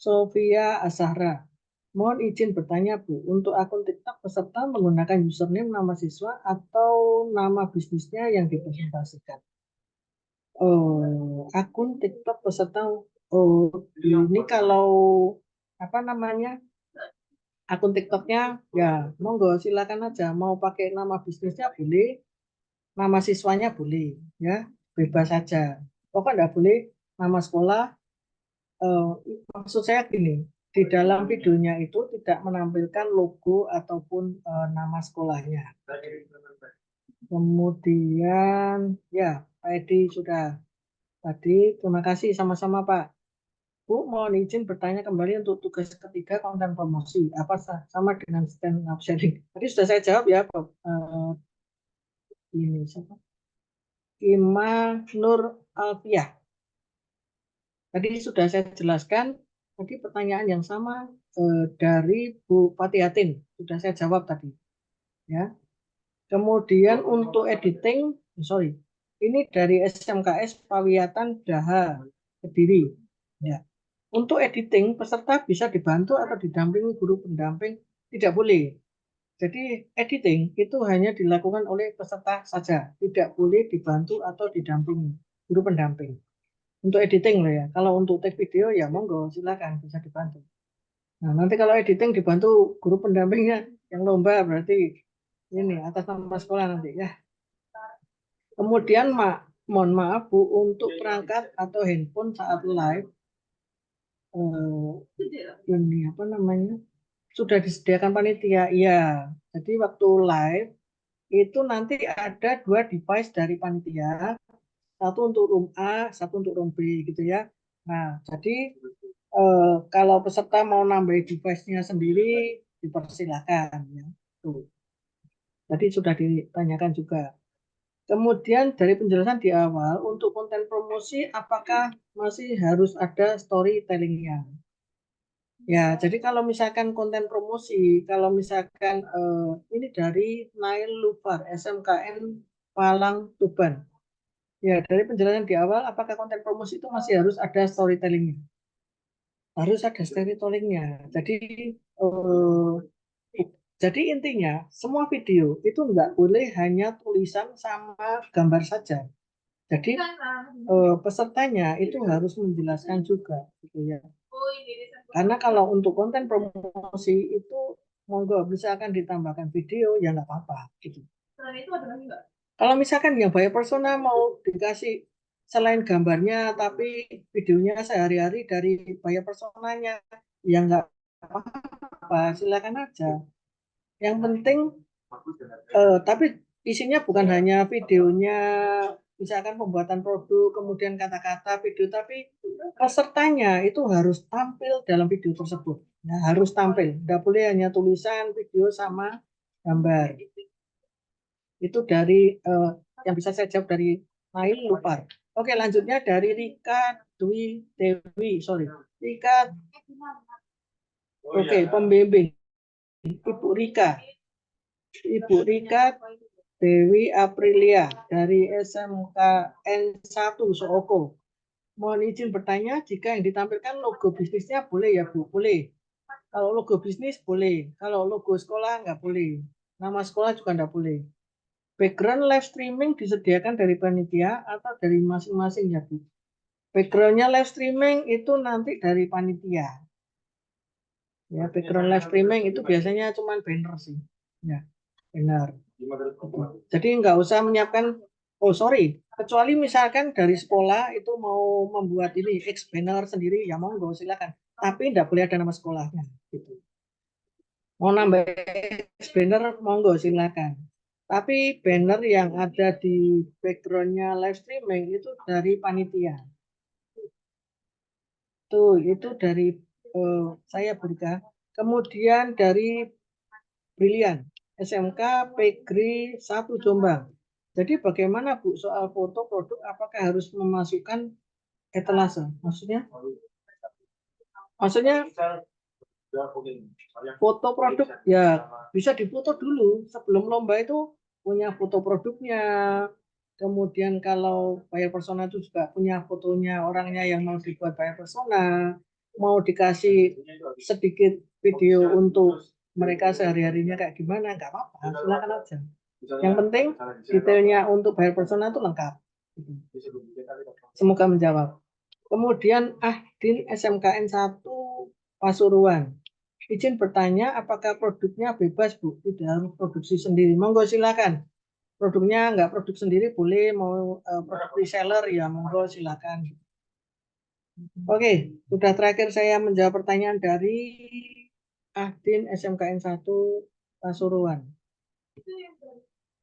Sofia Azahra, mohon izin bertanya Bu, untuk akun TikTok peserta menggunakan username nama siswa atau nama bisnisnya yang dipresentasikan? Akun TikTok peserta, ini kalau akun TikToknya ya monggo silakan aja, mau pakai nama bisnisnya boleh, nama siswanya boleh, ya bebas saja. Pokoknya nggak boleh nama sekolah. Maksud saya gini, di dalam videonya itu tidak menampilkan logo ataupun nama sekolahnya. Kemudian ya Pak Edi sudah tadi, terima kasih sama-sama Pak. Bu, mohon izin bertanya kembali untuk tugas ketiga konten promosi. Apa sama dengan stand up selling? Tadi sudah saya jawab ya, Pak. Ini siapa? Ima Nur Alfiah. Tadi sudah saya jelaskan. Tadi pertanyaan yang sama dari Bu Fatihatin. Sudah saya jawab tadi. Ya. Kemudian untuk editing, ini dari SMKS Pawiatan Daha Kediri. Ya. Untuk editing, peserta bisa dibantu atau didampingi guru pendamping, tidak boleh. Jadi editing itu hanya dilakukan oleh peserta saja, tidak boleh dibantu atau didampingi guru pendamping. Untuk editing loh ya, kalau untuk take video ya monggo silakan bisa dibantu. Nah, nanti kalau editing dibantu guru pendampingnya yang lomba berarti ini atas nama sekolah nanti ya. Kemudian mohon maaf Bu, untuk perangkat atau handphone saat live ini apa namanya sudah disediakan panitia. Iya, jadi waktu live itu nanti ada 2 device dari panitia, satu untuk room A, satu untuk room B gitu ya. Nah, jadi kalau peserta mau nambah device-nya sendiri dipersilakan ya. Tuh. Tadi sudah ditanyakan juga. Kemudian dari penjelasan di awal untuk konten promosi apakah masih harus ada storytelling-nya? Ya, jadi kalau misalkan konten promosi, kalau misalkan ini dari Nail Lufar, SMKN Palang Tuban. Ya, dari penjelasan di awal, apakah konten promosi itu masih harus ada storytelling-nya? Harus ada storytelling-nya. Jadi intinya, semua video itu nggak boleh hanya tulisan sama gambar saja. Jadi pesertanya itu harus menjelaskan juga, gitu ya. Karena kalau untuk konten promosi itu monggo misalkan ditambahkan video ya nggak apa-apa gitu. Kalau misalkan yang buyer persona mau dikasih selain gambarnya tapi videonya sehari-hari dari buyer personanya ya nggak apa-apa, silakan aja. Yang penting tapi isinya bukan hanya videonya misalkan pembuatan produk kemudian kata-kata video tapi pesertanya itu harus tampil dalam video tersebut ya, harus tampil tidak boleh hanya tulisan video sama gambar itu dari yang bisa saya jawab dari Nail Lupar. Oke lanjutnya dari Rika Dwi Dewi Rika pembimbing Ibu Rika Dewi Aprilia dari SMKN 1 Sooko. Mohon izin bertanya, jika yang ditampilkan logo bisnisnya boleh ya Bu? Boleh. Kalau logo bisnis boleh. Kalau logo sekolah nggak boleh. Nama sekolah juga nggak boleh. Background live streaming disediakan dari panitia atau dari masing-masing ya Bu? Backgroundnya live streaming itu nanti dari panitia. Ya, background live streaming itu biasanya cuma banner sih. Ya, banner. Jadi nggak usah menyiapkan, kecuali misalkan dari sekolah itu mau membuat ini X banner sendiri, ya monggo silakan. Tapi nggak boleh ada nama sekolahnya. Gitu. Mau nambah X banner, monggo silakan. Tapi banner yang ada di backgroundnya live streaming itu dari panitia. Tuh, itu dari saya Burka. Kemudian dari Brilian. SMK Pegri 1 Jombang. Jadi bagaimana Bu soal foto produk apakah harus memasukkan etalase? Maksudnya foto produk ya bisa difoto dulu sebelum lomba itu punya foto produknya. Kemudian kalau buyer persona itu juga punya fotonya orangnya yang mau dibuat buyer persona, mau dikasih sedikit video untuk mereka sehari-harinya kayak gimana, nggak apa-apa, silakan aja. Yang penting detailnya untuk buyer persona itu lengkap. Semoga menjawab. Kemudian Ahdin SMKN 1 Pasuruan. Izin bertanya apakah produknya bebas Bu? Tidak harus produksi sendiri. Monggo silakan. Produknya nggak produk sendiri boleh, mau produk reseller ya monggo silakan. Oke, sudah terakhir saya menjawab pertanyaan dari Ahdin SMKN 1 Pasuruan.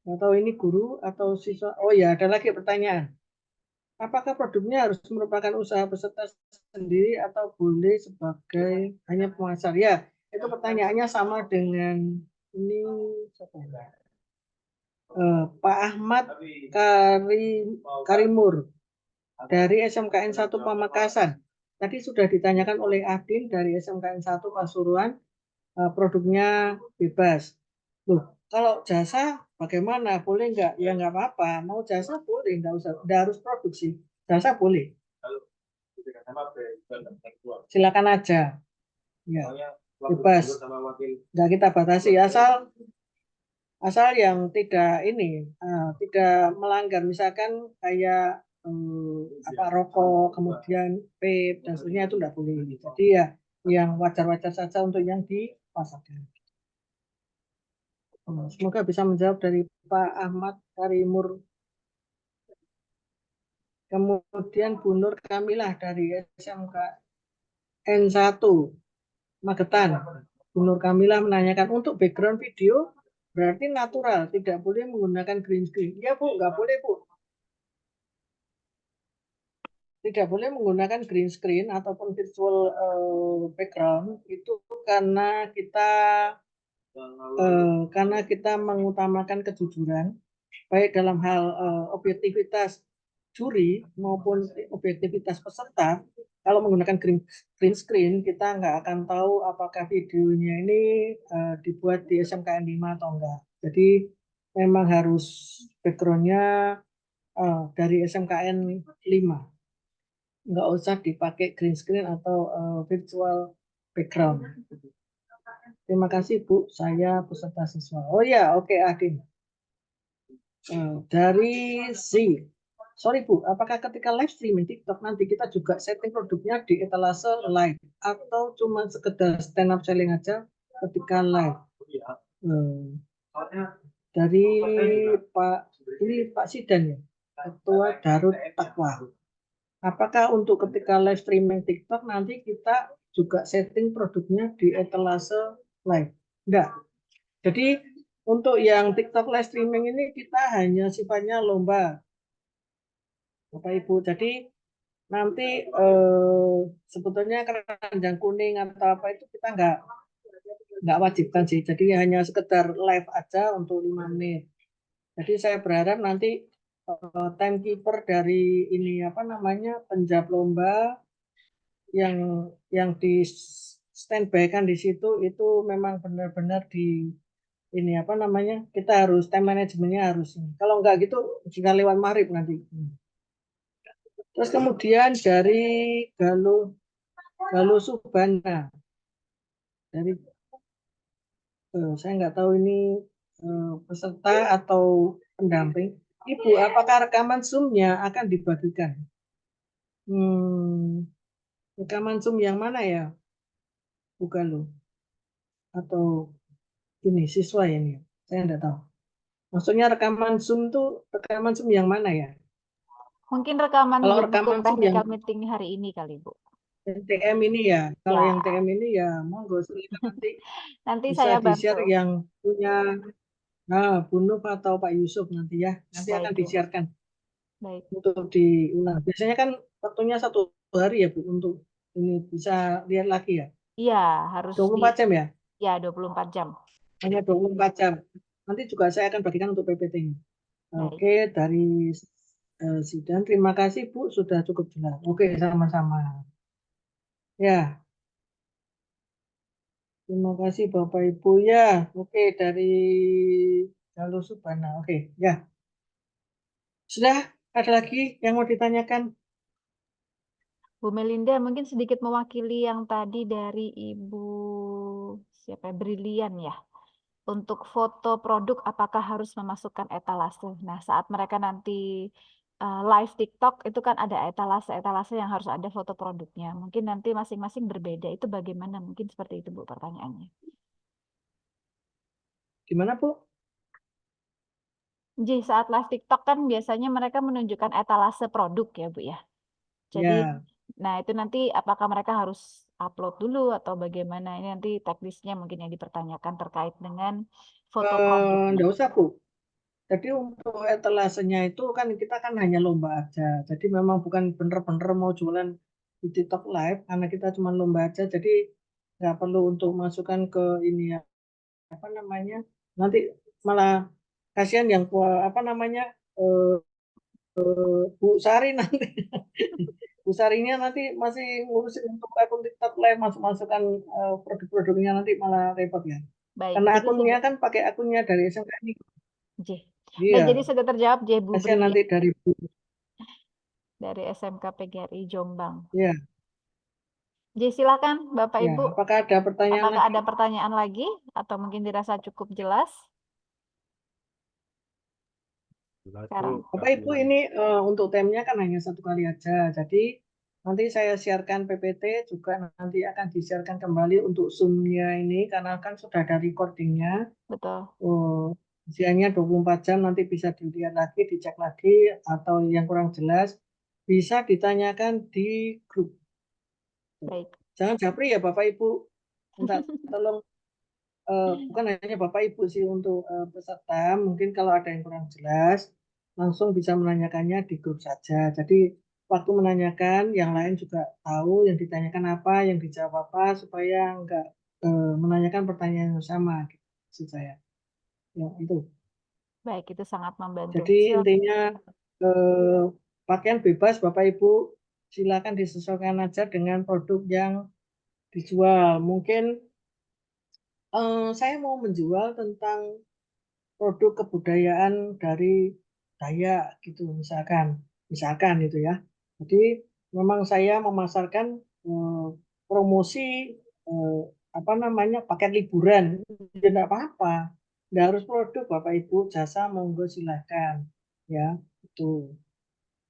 Atau ini guru atau siswa? Oh ya, ada lagi pertanyaan. Apakah produknya harus merupakan usaha peserta sendiri atau boleh sebagai hanya pemasar? Ya, itu pertanyaannya sama dengan ini Pak Ahmad Karimur dari SMKN 1 Pamekasan. Tadi sudah ditanyakan oleh Adin dari SMKN 1 Pasuruan, produknya bebas. Loh, kalau jasa bagaimana? Boleh nggak? Ya nggak apa-apa. Mau jasa boleh, nggak harus produksi. Jasa boleh. Silakan aja. Ya, bebas. Nggak kita batasi. Asal yang tidak tidak melanggar. Misalkan kayak rokok, kemudian vape dan sebagainya itu nggak boleh. Jadi ya yang wajar-wajar saja untuk yang dipasarkan. Semoga bisa menjawab dari Pak Ahmad Karimur. Kemudian Bu Nur Kamilah dari SMK N1 Magetan. Bu Nur Kamilah menanyakan untuk background video berarti natural, tidak boleh menggunakan green screen. Ya Bu, nggak boleh Bu. Tidak boleh menggunakan green screen ataupun virtual background itu karena kita mengutamakan kejujuran baik dalam hal objektivitas juri maupun objektivitas peserta. Kalau menggunakan green screen kita nggak akan tahu apakah videonya ini dibuat di SMKN 5 atau enggak. Jadi memang harus backgroundnya dari SMKN 5. Nggak usah dipakai green screen atau virtual background. Terima kasih Bu, saya peserta siswa. Oh ya, oke Adin. Dari Z. Sorry Bu, apakah ketika live streaming TikTok nanti kita juga setting produknya di etalase live atau cuma sekedar stand up selling aja ketika live? Dari Pak Sidan ya, Ketua Darut Takwa. Apakah untuk ketika live streaming TikTok nanti kita juga setting produknya di etalase live? Enggak. Jadi untuk yang TikTok live streaming ini kita hanya sifatnya lomba, Bapak Ibu. Jadi nanti sebetulnya keranjang kuning atau apa itu kita nggak wajibkan sih. Jadi hanya sekedar live aja untuk 5 menit. Jadi saya berharap nanti timekeeper dari ini penjawab lomba yang di standby-kan di situ itu memang benar-benar di ini kita harus time manajemennya harus ini. Kalau enggak gitu jika lewat maghrib nanti. Terus kemudian dari Galuh Subana dari saya nggak tahu ini peserta atau pendamping. Ibu, apakah rekaman Zoom-nya akan dibagikan? Rekaman Zoom yang mana ya? Bukan loh. Atau ini siswa ya ini? Saya nggak tahu. Maksudnya rekaman Zoom yang mana ya? Mungkin rekaman Kalau Zoom rekaman untuk Zoom yang technical meeting hari ini kali, Bu. yang TM ini ya. Kalau Ya. yang TM ini ya monggo silakan Nanti bisa saya di-share bantu. yang punya Bu Nuf atau Pak Yusuf nanti ya. Nanti Baik, akan Bu. di-sharekan Baik. untuk diulang. Biasanya kan waktunya 1 hari ya Bu untuk ini bisa lihat lagi ya. Iya, harus 24 jam ya? Ya, 24 jam. Hanya 24 jam. Nanti juga saya akan bagikan untuk PPT-nya. Baik. Oke, dari Sidan, terima kasih Bu, sudah cukup jelas. Oke, sama-sama. Ya, terima kasih Bapak Ibu ya. Oke, dari Galuh Subana. Oke, ya. Sudah ada lagi yang mau ditanyakan? Bu Melinda mungkin sedikit mewakili yang tadi dari Ibu siapa ya, Brilian ya. Untuk foto produk apakah harus memasukkan etalase? Nah, saat mereka nanti live TikTok itu kan ada etalase yang harus ada foto produknya. Mungkin nanti masing-masing berbeda. Itu bagaimana? Mungkin seperti itu Bu pertanyaannya. Gimana Bu? Jadi saat live TikTok kan biasanya mereka menunjukkan etalase produk ya Bu ya. Jadi, Ya. nah itu nanti apakah mereka harus upload dulu atau bagaimana? Ini nanti teknisnya mungkin yang dipertanyakan terkait dengan foto produknya. Enggak usah Bu. Jadi untuk etalasenya itu kan kita kan hanya lomba aja. Jadi memang bukan bener-bener mau jualan di TikTok Live karena kita cuma lomba aja. Jadi nggak perlu untuk masukkan ke ini ya nanti malah kasihan yang Bu Sari nanti. Bu Sarinya nanti masih ngurusin untuk akun TikTok Live masukkan produk-produknya nanti malah repot ya. Baik, Karena jadi akunnya kan pakai akunnya dari SMK ini. Baik, Iya. jadi sudah terjawab Bu Kasihan Brilian nanti dari Bu. dari SMK PGRI Jombang. Iya. Jadi silakan Bapak Ya, Ibu. apakah ada pertanyaan Apakah lagi? ada pertanyaan lagi atau mungkin dirasa cukup jelas? Sekarang. Bapak Ibu ini untuk temnya kan hanya 1 kali aja. Jadi nanti saya sharekan PPT juga nanti akan di-sharekan kembali untuk Zoom-nya ini karena kan sudah ada recordingnya. Betul. Usianya 24 jam nanti bisa dilihat lagi, dicek lagi, atau yang kurang jelas bisa ditanyakan di grup. Baik. Jangan japri ya Bapak Ibu, minta tolong bukan hanya Bapak Ibu sih untuk peserta, mungkin kalau ada yang kurang jelas langsung bisa menanyakannya di grup saja. Jadi waktu menanyakan yang lain juga tahu yang ditanyakan apa, yang dijawab apa supaya enggak menanyakan pertanyaan yang sama gitu, maksud saya. Ya, itu. Baik, itu sangat membantu. Jadi intinya pakaian bebas Bapak Ibu silakan disesuaikan aja dengan produk yang dijual. Mungkin saya mau menjual tentang produk kebudayaan dari Dayak gitu misalkan itu ya. Jadi memang saya memasarkan promosi eh, apa namanya paket liburan, ya enggak apa-apa, enggak harus produk Bapak Ibu, jasa monggo silakan ya itu.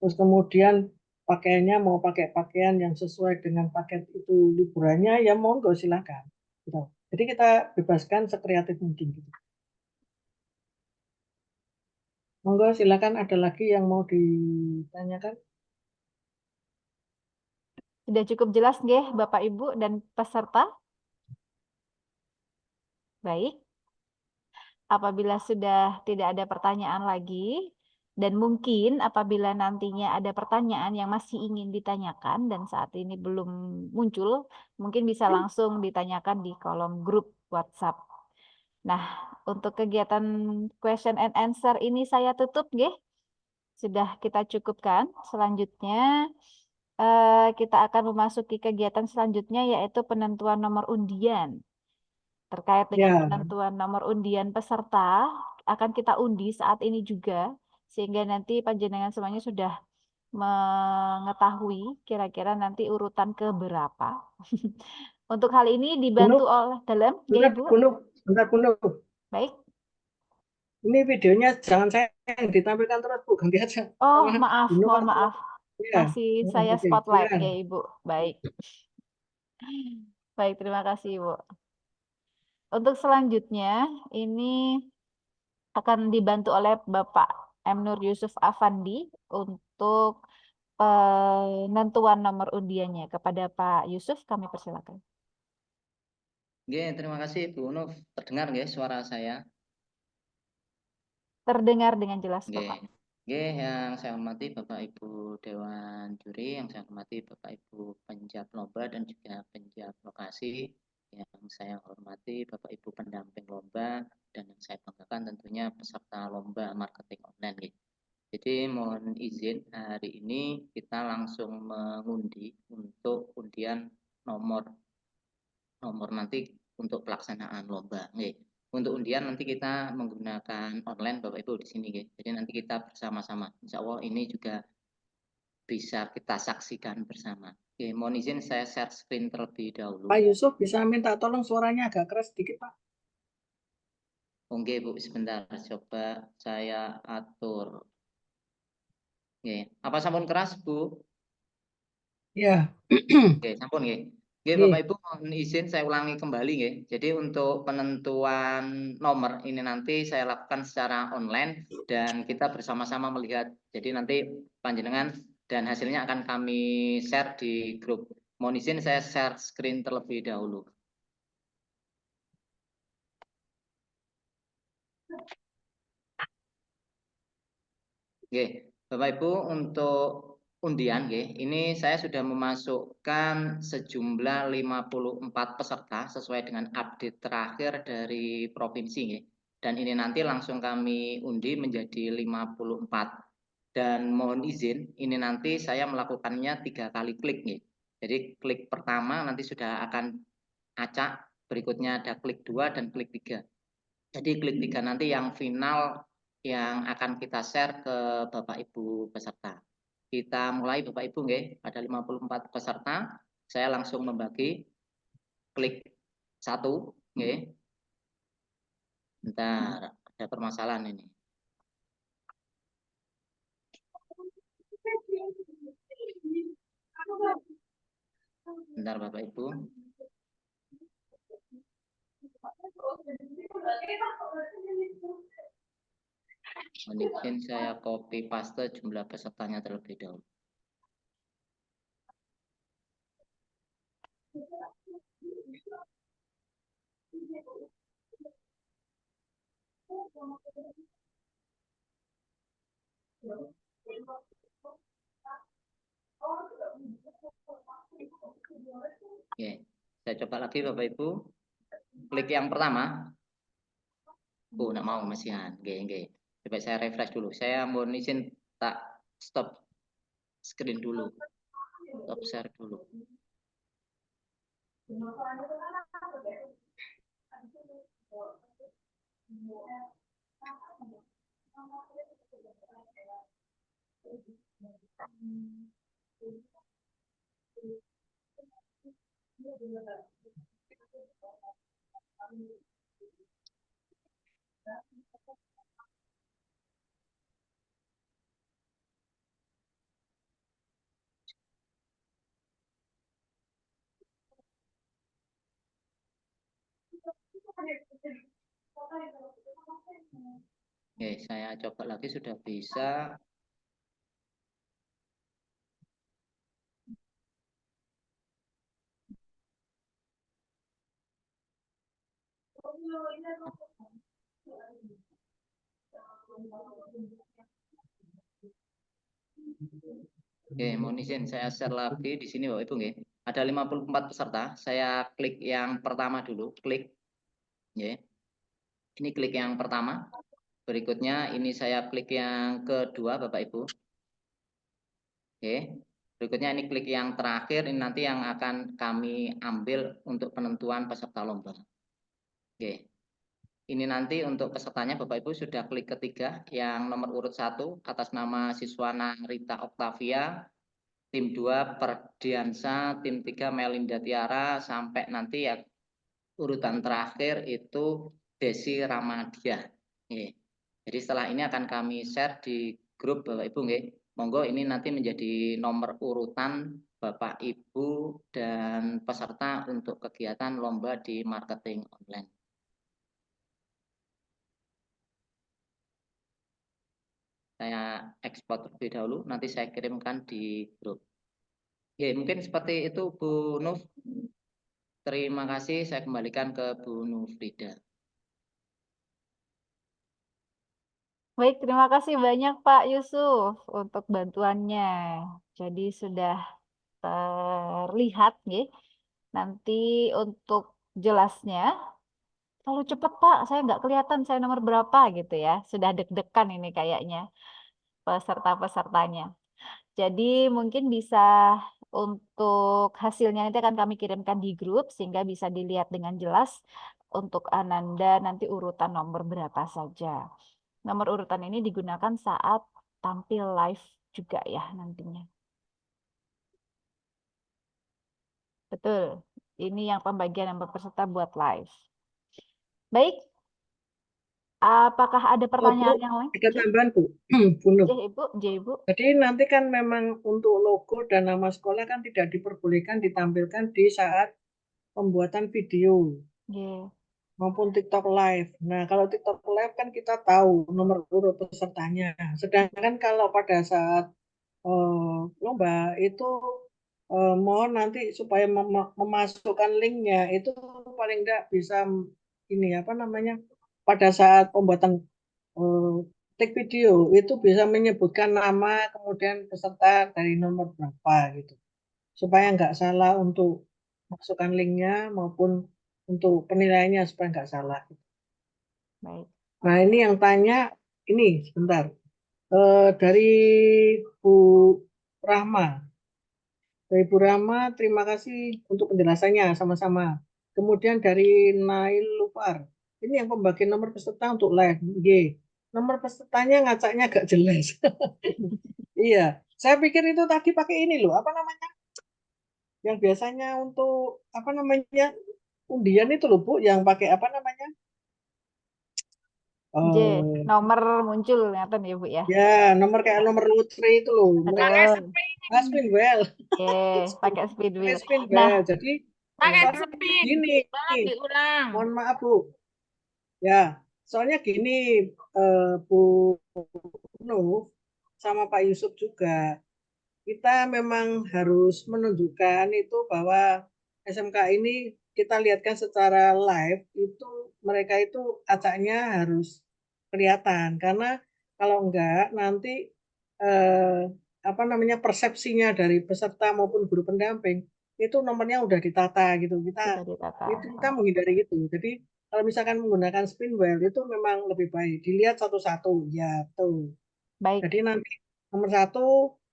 Terus kemudian pakaiannya mau pakai pakaian yang sesuai dengan paket itu liburannya ya monggo silakan gitu. Jadi kita bebaskan sekreatif mungkin gitu. Monggo silakan, ada lagi yang mau ditanyakan? Sudah cukup jelas nggih Bapak Ibu dan peserta? Baik. Apabila sudah tidak ada pertanyaan lagi, dan mungkin apabila nantinya ada pertanyaan yang masih ingin ditanyakan dan saat ini belum muncul, mungkin bisa langsung ditanyakan di kolom grup WhatsApp. Nah, untuk kegiatan question and answer ini saya tutup, nggih. Sudah kita cukupkan. Selanjutnya kita akan memasuki kegiatan selanjutnya yaitu penentuan nomor undian. Terkait dengan Ya, penentuan nomor undian peserta, akan kita undi saat ini juga, sehingga nanti panjenengan semuanya sudah mengetahui kira-kira nanti urutan keberapa. Untuk hal ini Gunung, dibantu oleh dalam, ya bentar Ibu. Gunung, bentar Gunung. Baik. Ini videonya jangan saya yang ditampilkan terus Bu, ganti aja. Oh, Sama maaf, Gunung mohon atau maaf. ya. Masih saya Oke, spotlight silakan. ya Ibu. Baik. Baik, terima kasih Ibu. Untuk selanjutnya, ini akan dibantu oleh Bapak M. Nur Yusuf Afandi untuk penentuan nomor undiannya. Kepada Pak Yusuf, kami persilakan. Oke, terima kasih Bu Nuf. Terdengar nggih suara saya? Terdengar dengan jelas, Oke. Bapak. Oke, yang saya hormati Bapak Ibu Dewan Juri, yang saya hormati Bapak Ibu penjat lomba dan juga penjat lokasi, yang saya hormati Bapak Ibu pendamping lomba, dan yang saya banggakan tentunya peserta lomba marketing online. Gitu. Jadi mohon izin hari ini kita langsung mengundi untuk undian nomor nanti untuk pelaksanaan lomba. Nih, untuk undian nanti kita menggunakan online Bapak Ibu di sini, gitu. Jadi nanti kita bersama-sama. Insya Allah ini juga bisa kita saksikan bersama. Oke, mohon izin saya share screen terlebih dahulu. Pak Yusuf bisa minta tolong suaranya agak keras sedikit Pak. Oke Bu, sebentar coba saya atur. Oke, apa sampun keras Bu? Ya. Oke, sampun nggih. Nggih Bapak Ibu mohon izin saya ulangi kembali nggih. Jadi untuk penentuan nomor ini nanti saya lakukan secara online dan kita bersama-sama melihat. Jadi nanti panjenengan dan hasilnya akan kami share di grup. Mohon izin saya share screen terlebih dahulu. Oke, Bapak Ibu untuk undian ini saya sudah memasukkan sejumlah 54 peserta sesuai dengan update terakhir dari provinsi dan ini nanti langsung kami undi menjadi 54 dan mohon izin ini nanti saya melakukannya 3 kali klik jadi klik pertama nanti sudah akan acak, berikutnya ada klik 2 dan klik 3 jadi klik 3 nanti yang final yang akan kita share ke Bapak Ibu peserta. Kita mulai Bapak Ibu ada 54 peserta. Saya langsung membagi klik 1 Bentar, ada permasalahan ini. Bentar Bapak Ibu. Mohon izin saya copy paste jumlah pesertanya terlebih dahulu. Oke, saya coba lagi Bapak Ibu. Klik yang pertama. Oh, nggak mau masihan. Oke. Coba saya refresh dulu. Saya mohon izin tak stop screen dulu. Stop share dulu. Oke, saya coba lagi sudah bisa. Oke, mohon izin saya share lagi di sini Bapak Ibu nggih. Ada 54 peserta. Saya klik yang pertama dulu, klik. Nggih. Ini klik yang pertama. Berikutnya ini saya klik yang kedua Bapak Ibu. Oke. Berikutnya ini klik yang terakhir, ini nanti yang akan kami ambil untuk penentuan peserta lomba. Oke. Ini nanti untuk pesertanya Bapak Ibu sudah klik ketiga yang nomor urut 1 atas nama siswa Rita Octavia, tim 2 Perdiansa, tim 3 Melinda Tiara, sampai nanti ya urutan terakhir itu Desi Ramadia. Oke. Jadi setelah ini akan kami share di grup Bapak Ibu nggih. Monggo ini nanti menjadi nomor urutan Bapak Ibu dan peserta untuk kegiatan lomba di marketing online. Saya ekspor terlebih dahulu, nanti saya kirimkan di grup. Oke, mungkin seperti itu Bu Nuf. Terima kasih, saya kembalikan ke Bu Nufrida. Baik, terima kasih banyak Pak Yusuf untuk bantuannya. Jadi sudah terlihat nih. Nanti untuk jelasnya, terlalu cepat Pak, saya nggak kelihatan saya nomor berapa gitu ya. Sudah deg-degan ini kayaknya peserta-pesertanya. Jadi mungkin bisa untuk hasilnya nanti akan kami kirimkan di grup sehingga bisa dilihat dengan jelas untuk Ananda nanti urutan nomor berapa saja. Nomor urutan ini digunakan saat tampil live juga ya nantinya. Betul. Ini yang pembagian nomor peserta buat live. Baik. Apakah ada pertanyaan yang lain? Tiga tambahan Bu, Bu Nuf. Ibu. Jadi nanti kan memang untuk logo dan nama sekolah kan tidak diperbolehkan ditampilkan di saat pembuatan video maupun TikTok Live. Nah, kalau TikTok Live kan kita tahu nomor urut pesertanya. Sedangkan kalau pada saat lomba itu mohon nanti supaya memasukkan linknya itu paling tidak bisa ini apa namanya pada saat pembuatan take video itu bisa menyebutkan nama kemudian peserta dari nomor berapa gitu supaya nggak salah untuk masukkan linknya maupun untuk penilaiannya supaya nggak salah. Baik. Nah ini yang tanya ini sebentar dari Bu Rahma. Dari Bu Rahma terima kasih untuk penjelasannya sama-sama. Kemudian dari Nail Lupar. Ini yang pembagian nomor peserta untuk live. Nomor pesertanya ngacaknya agak jelas. Iya, saya pikir itu tadi pakai ini loh, apa namanya? Yang biasanya untuk apa namanya? Undian itu loh Bu, yang pakai apa namanya? J, Oh, nomor muncul ngeten ya Bu ya. ya nomor kayak nomor lotre itu loh. Mereka Betul. spin well, Oke, pakai speed pakai wheel. spin Nah, well. Jadi Pakai soalnya spin. gini, Tolong diulang. mohon maaf Bu. Ya, soalnya gini, Bu Nuh sama Pak Yusuf juga, kita memang harus menunjukkan itu bahwa SMK ini kita lihatkan secara live itu mereka itu acaknya harus kelihatan karena kalau enggak nanti eh, apa namanya persepsinya dari peserta maupun guru pendamping itu nomornya udah ditata gitu sudah ditata. kita menghindari itu. Jadi kalau misalkan menggunakan spin wheel itu memang lebih baik dilihat satu-satu ya tuh. Baik, Jadi nanti nomor 1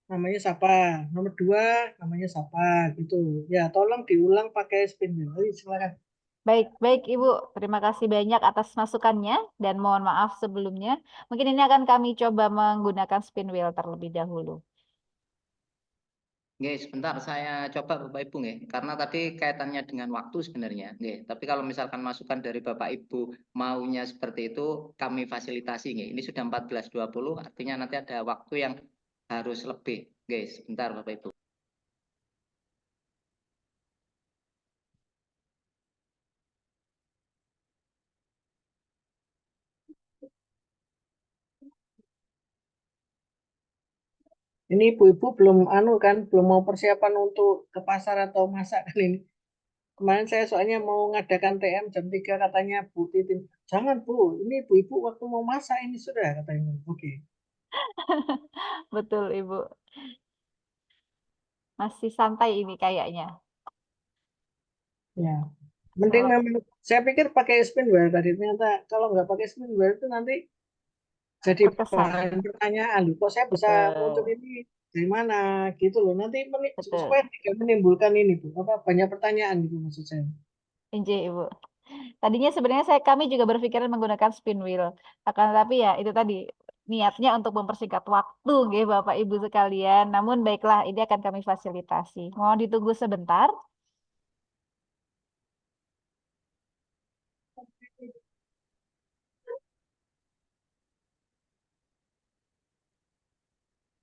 namanya siapa, nomor 2 namanya siapa gitu. Ya, tolong diulang pakai spin wheel. Ayo, silakan. baik Ibu. Terima kasih banyak atas masukannya dan mohon maaf sebelumnya. Mungkin ini akan kami coba menggunakan spin wheel terlebih dahulu. Nggih, sebentar saya coba Bapak Ibu nggih, karena tadi kaitannya dengan waktu sebenarnya nggih. Tapi kalau misalkan masukan dari Bapak Ibu maunya seperti itu, kami fasilitasi nggih. Ini sudah 14.20, artinya nanti ada waktu yang harus lebih. Nggih, sebentar Bapak Ibu. Ini ibu-ibu belum belum mau persiapan untuk ke pasar atau masak kan ini. Kemarin saya soalnya mau ngadakan TM jam 3 katanya Bu Titin. Jangan Bu, ini ibu-ibu waktu mau masak ini sudah katanya. Oke. Betul Ibu. Masih santai ini kayaknya. Ya. Mending memang saya pikir pakai spin wheel tadi ternyata kalau nggak pakai spin wheel itu nanti jadi Berkesan. bahan pertanyaan loh, kok saya bisa muncul Betul. ini dari mana gitu loh nanti Betul. supaya tidak menimbulkan ini Bu apa banyak pertanyaan gitu maksud saya. Injih, Ibu. Tadinya sebenarnya kami juga berpikiran menggunakan spin wheel. Akan tetapi ya itu tadi niatnya untuk mempersingkat waktu nggih Bapak Ibu sekalian. Namun baiklah, ini akan kami fasilitasi. Mohon ditunggu sebentar.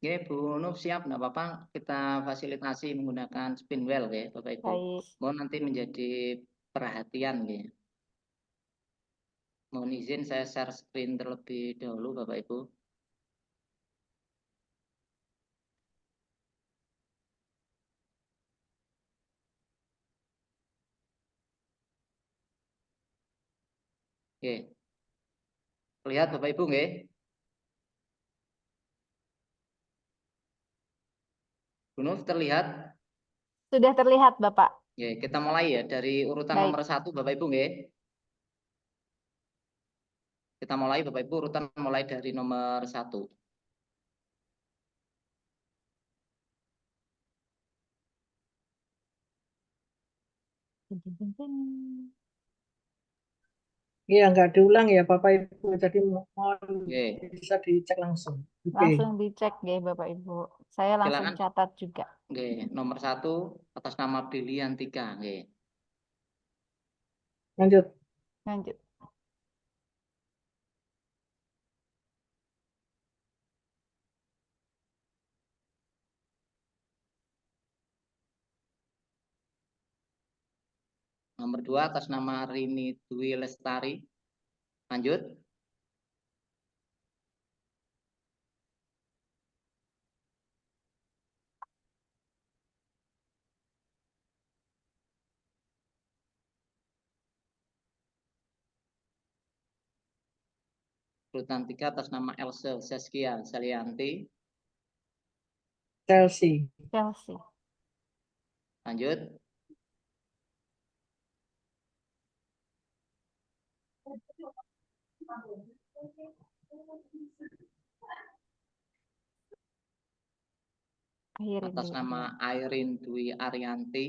Oke, Bu Nuf siap, enggak apa-apa. Kita fasilitasi menggunakan spin wheel ya, Bapak Ibu. Baik. Mohon nanti menjadi perhatian ya. Mohon izin saya share screen terlebih dahulu, Bapak Ibu. Oke. Lihat Bapak Ibu nggih? Bu Nuf terlihat? Sudah terlihat Bapak. Oke, kita mulai ya dari urutan Baik. nomor 1 Bapak Ibu nggih. Kita mulai Bapak Ibu urutan mulai dari nomor 1. Iya nggak diulang ya Bapak Ibu jadi mohon Oke. bisa dicek langsung. Oke. Langsung dicek nggih Bapak Ibu. Saya langsung Silakan. catat juga. Oke, nomor 1 atas nama Brilian 3 nggih. Lanjut. Lanjut. Nomor 2 atas nama Rini Dwi Lestari. Lanjut. Urutan 3 atas nama Else Saskia Salianti. Chelsea. Chelsea. Lanjut. Atas nama Airin Dwi Arianti.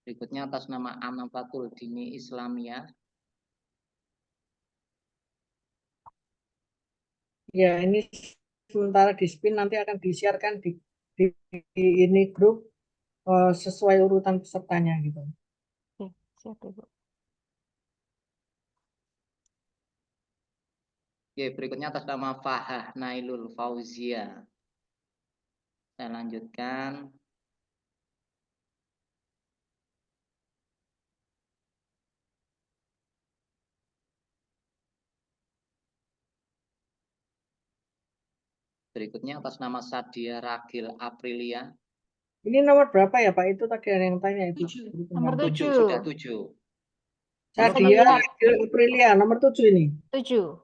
Berikutnya atas nama Ana Fatul Dini Islamia. Ya, ini sementara di spin nanti akan disiarkan di ini grup sesuai urutan pesertanya gitu. Oke, siap Ibu. Oke, berikutnya atas nama Fahah Nailul Fauzia. Saya lanjutkan. Berikutnya atas nama Sadia Ragil Aprilia. Ini nomor berapa ya Pak? Itu tadi ada yang tanya itu. Nomor 7, 7. sudah 7. Sadia dilihat. Ragil Aprilia, nomor 7 ini. 7.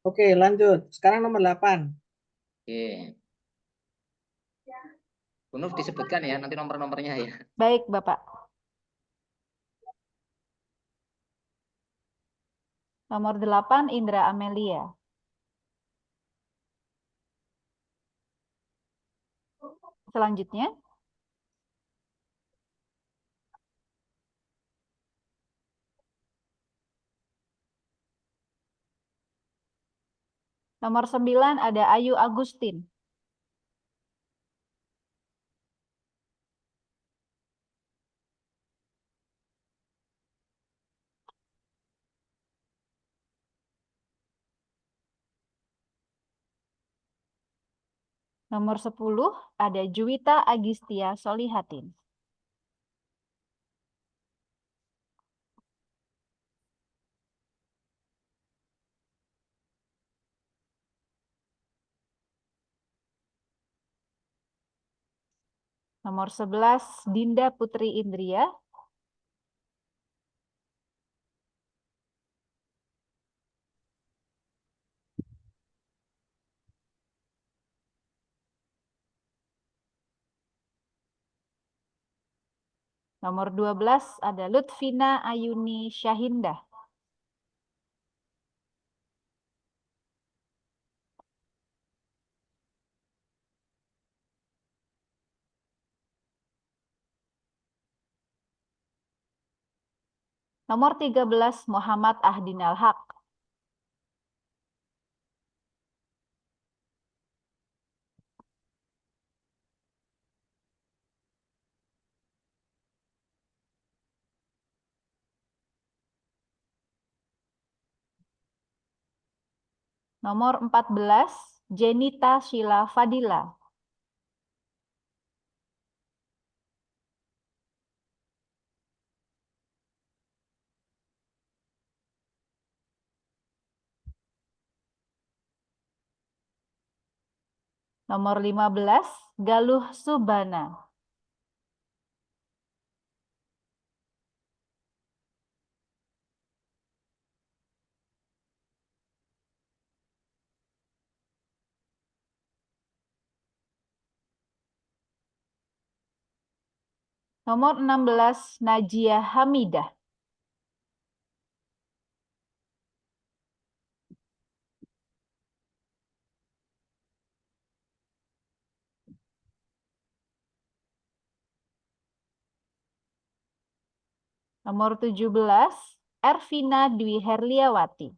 Oke, lanjut. Sekarang nomor 8. Oke. Bu Nur disebutkan ya nanti nomor-nomornya ya. Baik, Bapak. Nomor 8, Indra Amelia. Selanjutnya, nomor 9 ada Ayu Agustin. Nomor 10 ada Juwita Agistia Solihatin. Nomor 11 Dinda Putri Indria. Nomor 12 ada Lutfina Ayuni Syahindah. Nomor 13 Muhammad Ahdinal Haq. Nomor 14 Jenita Sheila Fadila. Nomor 15 Galuh Subana. Nomor 16 Najia Hamidah. Nomor 17 Ervina Dwi Herliawati.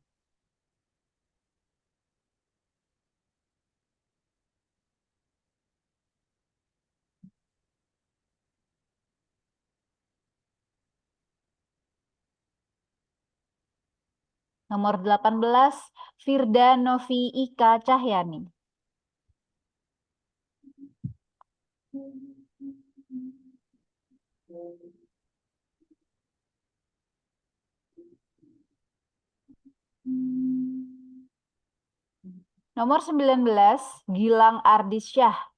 Nomor 18 Firda Novi Ika Cahyani. Nomor 19 Gilang Ardisyah.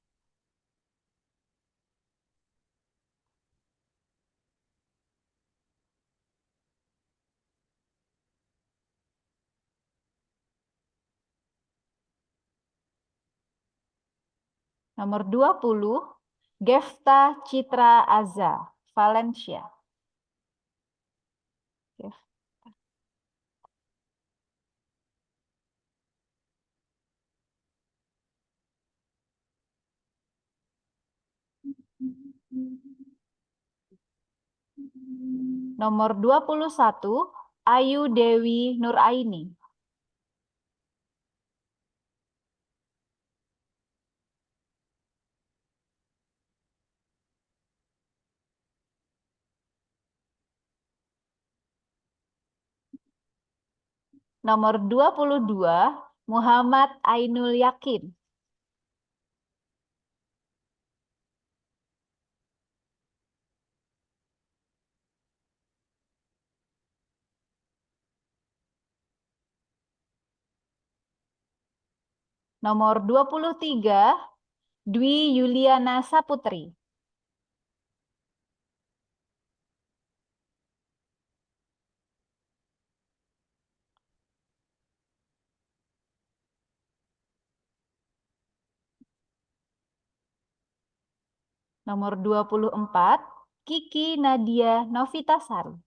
Nomor 20 Gefta Citra Aza, Valencia. Nomor 21 Ayu Dewi Nuraini. Nomor 22, Muhammad Ainul Yakin. Nomor 23, Dwi Yuliana Saputri. Nomor 24, Kiki Nadia Novitasari.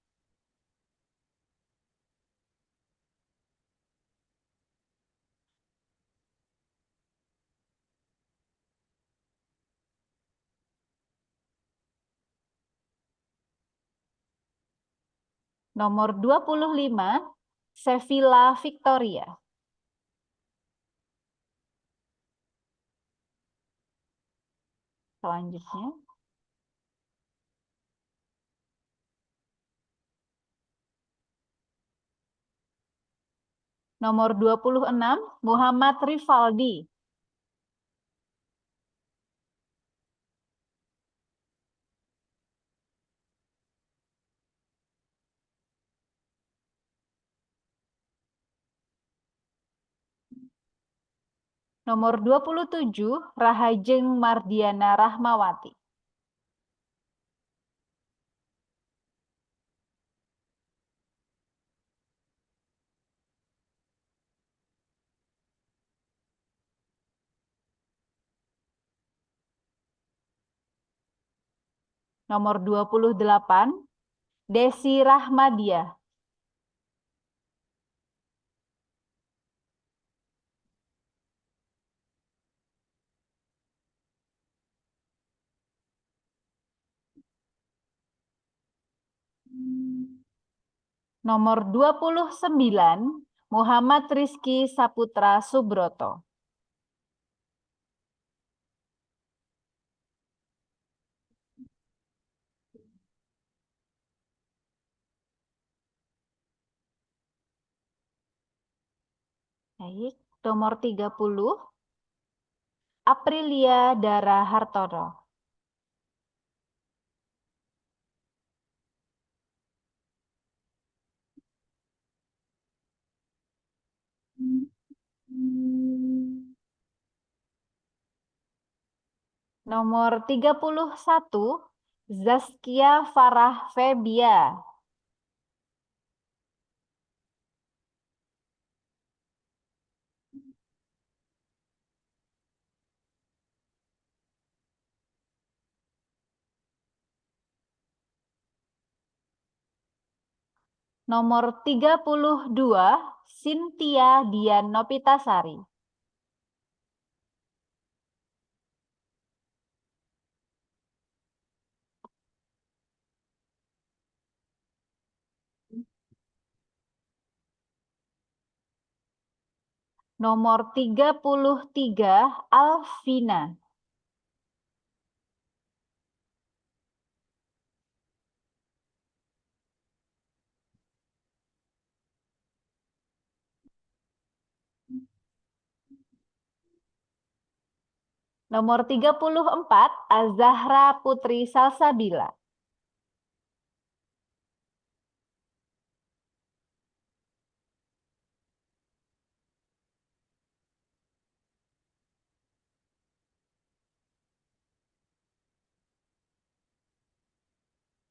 Nomor 25, Sevilla Victoria. Selanjutnya. Nomor 26, Muhammad Rifaldi. Nomor 27, Rahajeng Mardiana Rahmawati. Nomor 28, Desi Rahmadia. Nomor 29, Muhammad Rizky Saputra Subroto. Baik, nomor 30, Aprilia Dara Hartono. Nomor 31, Zaskia Farah Febia. Nomor 32, Cynthia Dian Nopitasari. Nomor 33, Alvina. Nomor 34, Azahra Putri Salsabila.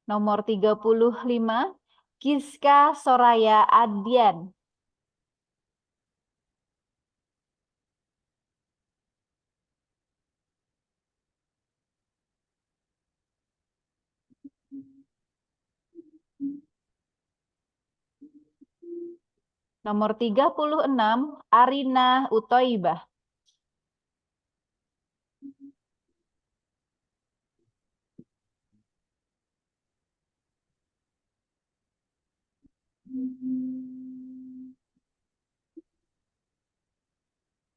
Nomor 35, Kiska Soraya Adian. Nomor 36, Arina Utoibah.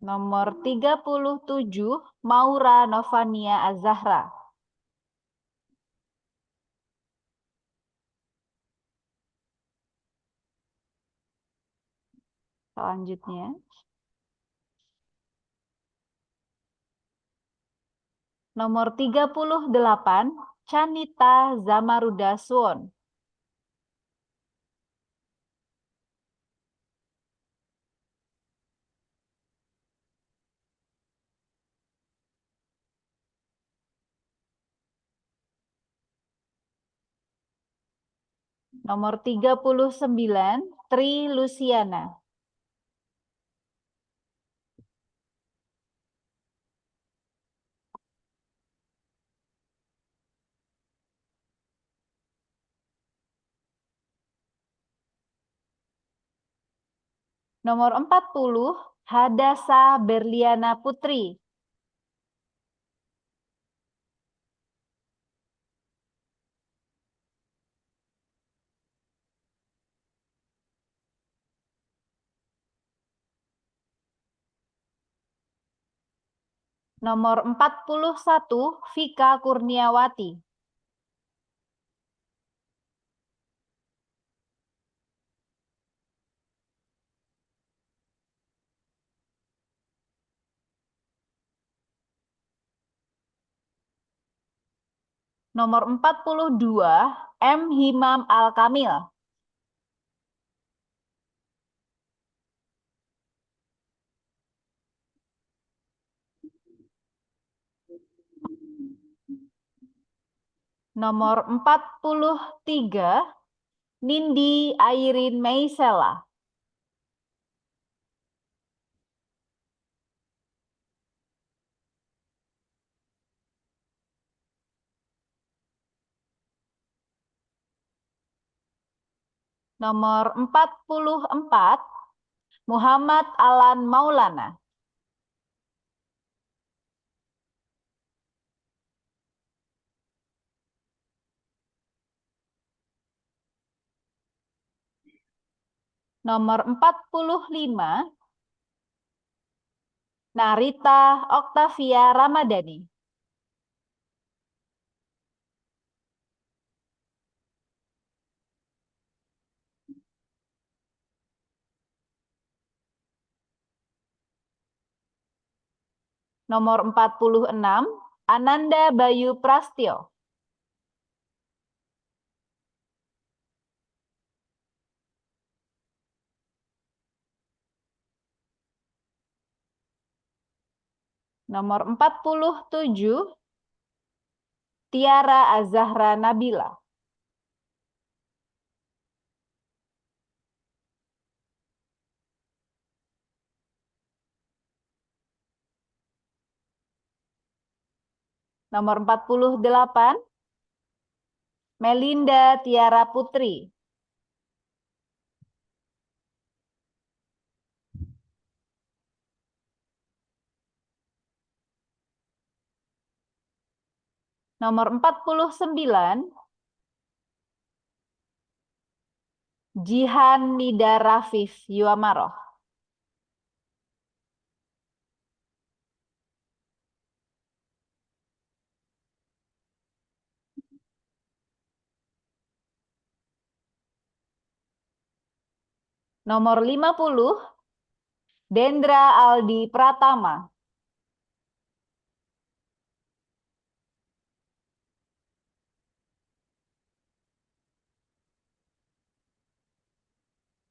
Nomor 37, Maura Novania Azahra. Selanjutnya. Nomor 38, Chanita Zamaruda Suwon. Nomor 39, Tri Luciana. Nomor 40, Hadasa Berliana Putri. Nomor 41, Vika Kurniawati. Nomor 42, M. Himam Al-Kamil. Nomor 43, Nindi Airin Meisela. Nomor 44, Muhammad Alan Maulana. Nomor 45, Narita Oktavia Ramadhani. Nomor 46, Ananda Bayu Prastyo. Nomor 47, Tiara Azahra Nabila. Nomor 48, Melinda Tiara Putri. Nomor 49, Jihan Nida Rafif Yuamaroh. Nomor 50, Dendra Aldi Pratama.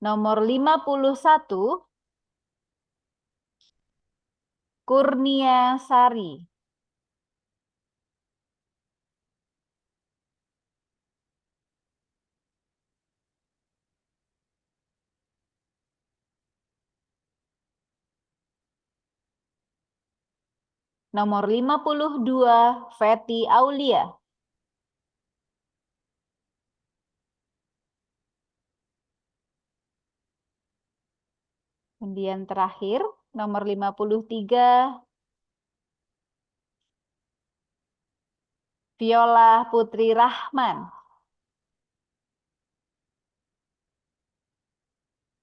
Nomor 51, Kurnia Sari. Nomor 52, Feti Aulia. Kemudian terakhir, nomor 53, Viola Putri Rahman.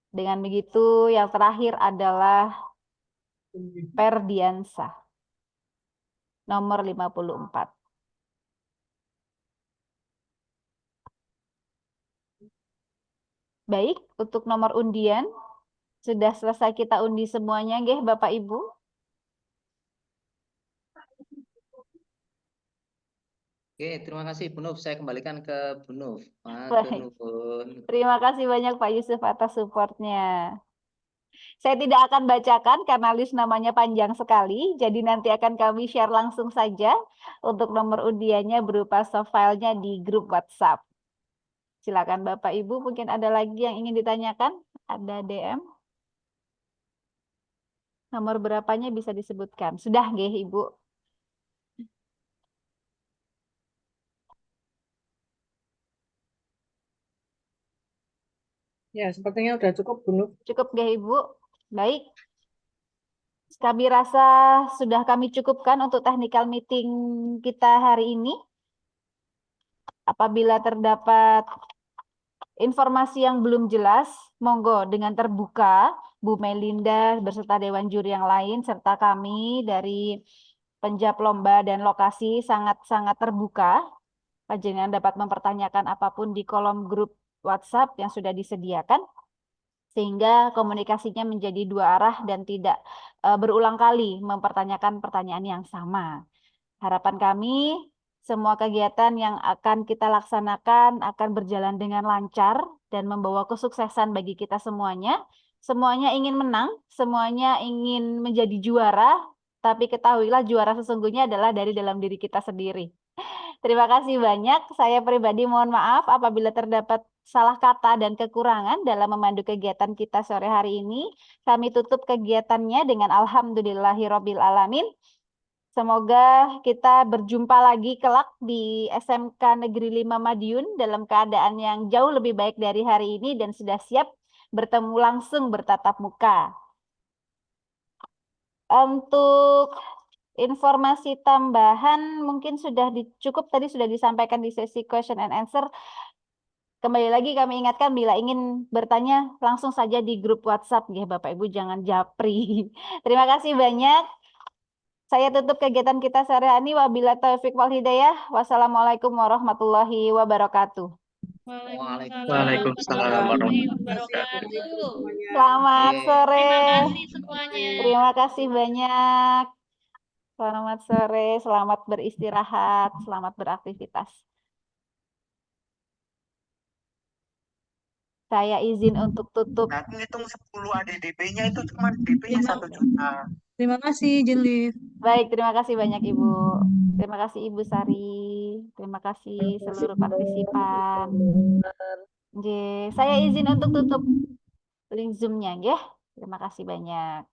Dengan begitu, yang terakhir adalah Ferdiansa, nomor 54. Baik, untuk nomor undian, Sudah selesai kita undi semuanya, nggih Bapak Ibu? Oke, terima kasih Bu Nuf. Saya kembalikan ke Bu Nuf. Baik. Nuhun. Terima kasih banyak Pak Yusuf atas supportnya. Saya tidak akan bacakan karena list namanya panjang sekali, jadi nanti akan kami share langsung saja untuk nomor undiannya berupa soft file-nya di grup WhatsApp. Silakan Bapak Ibu, mungkin ada lagi yang ingin ditanyakan? Ada DM? Nomor berapanya bisa disebutkan? Sudah nggih Ibu? Ya, sepertinya udah cukup Bu Nuf. Cukup nggih Ibu? Baik. Kami rasa sudah kami cukupkan untuk technical meeting kita hari ini. Apabila terdapat informasi yang belum jelas, monggo dengan terbuka, Bu Melinda beserta Dewan Juri yang lain, serta kami dari Penjab Lomba dan Lokasi sangat-sangat terbuka. Panjenengan dapat mempertanyakan apapun di kolom grup WhatsApp yang sudah disediakan, sehingga komunikasinya menjadi dua arah dan tidak berulang kali mempertanyakan pertanyaan yang sama. Harapan kami, semua kegiatan yang akan kita laksanakan akan berjalan dengan lancar dan membawa kesuksesan bagi kita semuanya. Semuanya ingin menang, semuanya ingin menjadi juara, tapi ketahuilah juara sesungguhnya adalah dari dalam diri kita sendiri. Terima kasih banyak. Saya pribadi mohon maaf apabila terdapat salah kata dan kekurangan dalam memandu kegiatan kita sore hari ini. Kami tutup kegiatannya dengan alhamdulillahirabbil alamin. Semoga kita berjumpa lagi kelak di SMK Negeri 5 Madiun dalam keadaan yang jauh lebih baik dari hari ini dan sudah siap bertemu langsung bertatap muka. Untuk informasi tambahan mungkin sudah cukup tadi sudah disampaikan di sesi question and answer. Kembali lagi kami ingatkan bila ingin bertanya langsung saja di grup WhatsApp ya Bapak Ibu, jangan japri. Terima kasih banyak. Saya tutup kegiatan kita sore ini. Wabillahi taufiq wal hidayah. Wassalamualaikum warahmatullahi wabarakatuh. Waalaikumsalam warahmatullahi wabarakatuh. Selamat sore. Terima kasih semuanya. Terima kasih banyak. Selamat sore, selamat beristirahat, selamat beraktivitas. Saya izin untuk tutup. Nah, ngitung 10 ADDP-nya itu cuma DP-nya 1 juta. Terima kasih, Izin Liv. Baik, terima kasih banyak Ibu. Terima kasih Ibu Sari. Terima kasih seluruh partisipan. Saya izin untuk tutup link Zoom-nya ya. Terima kasih banyak.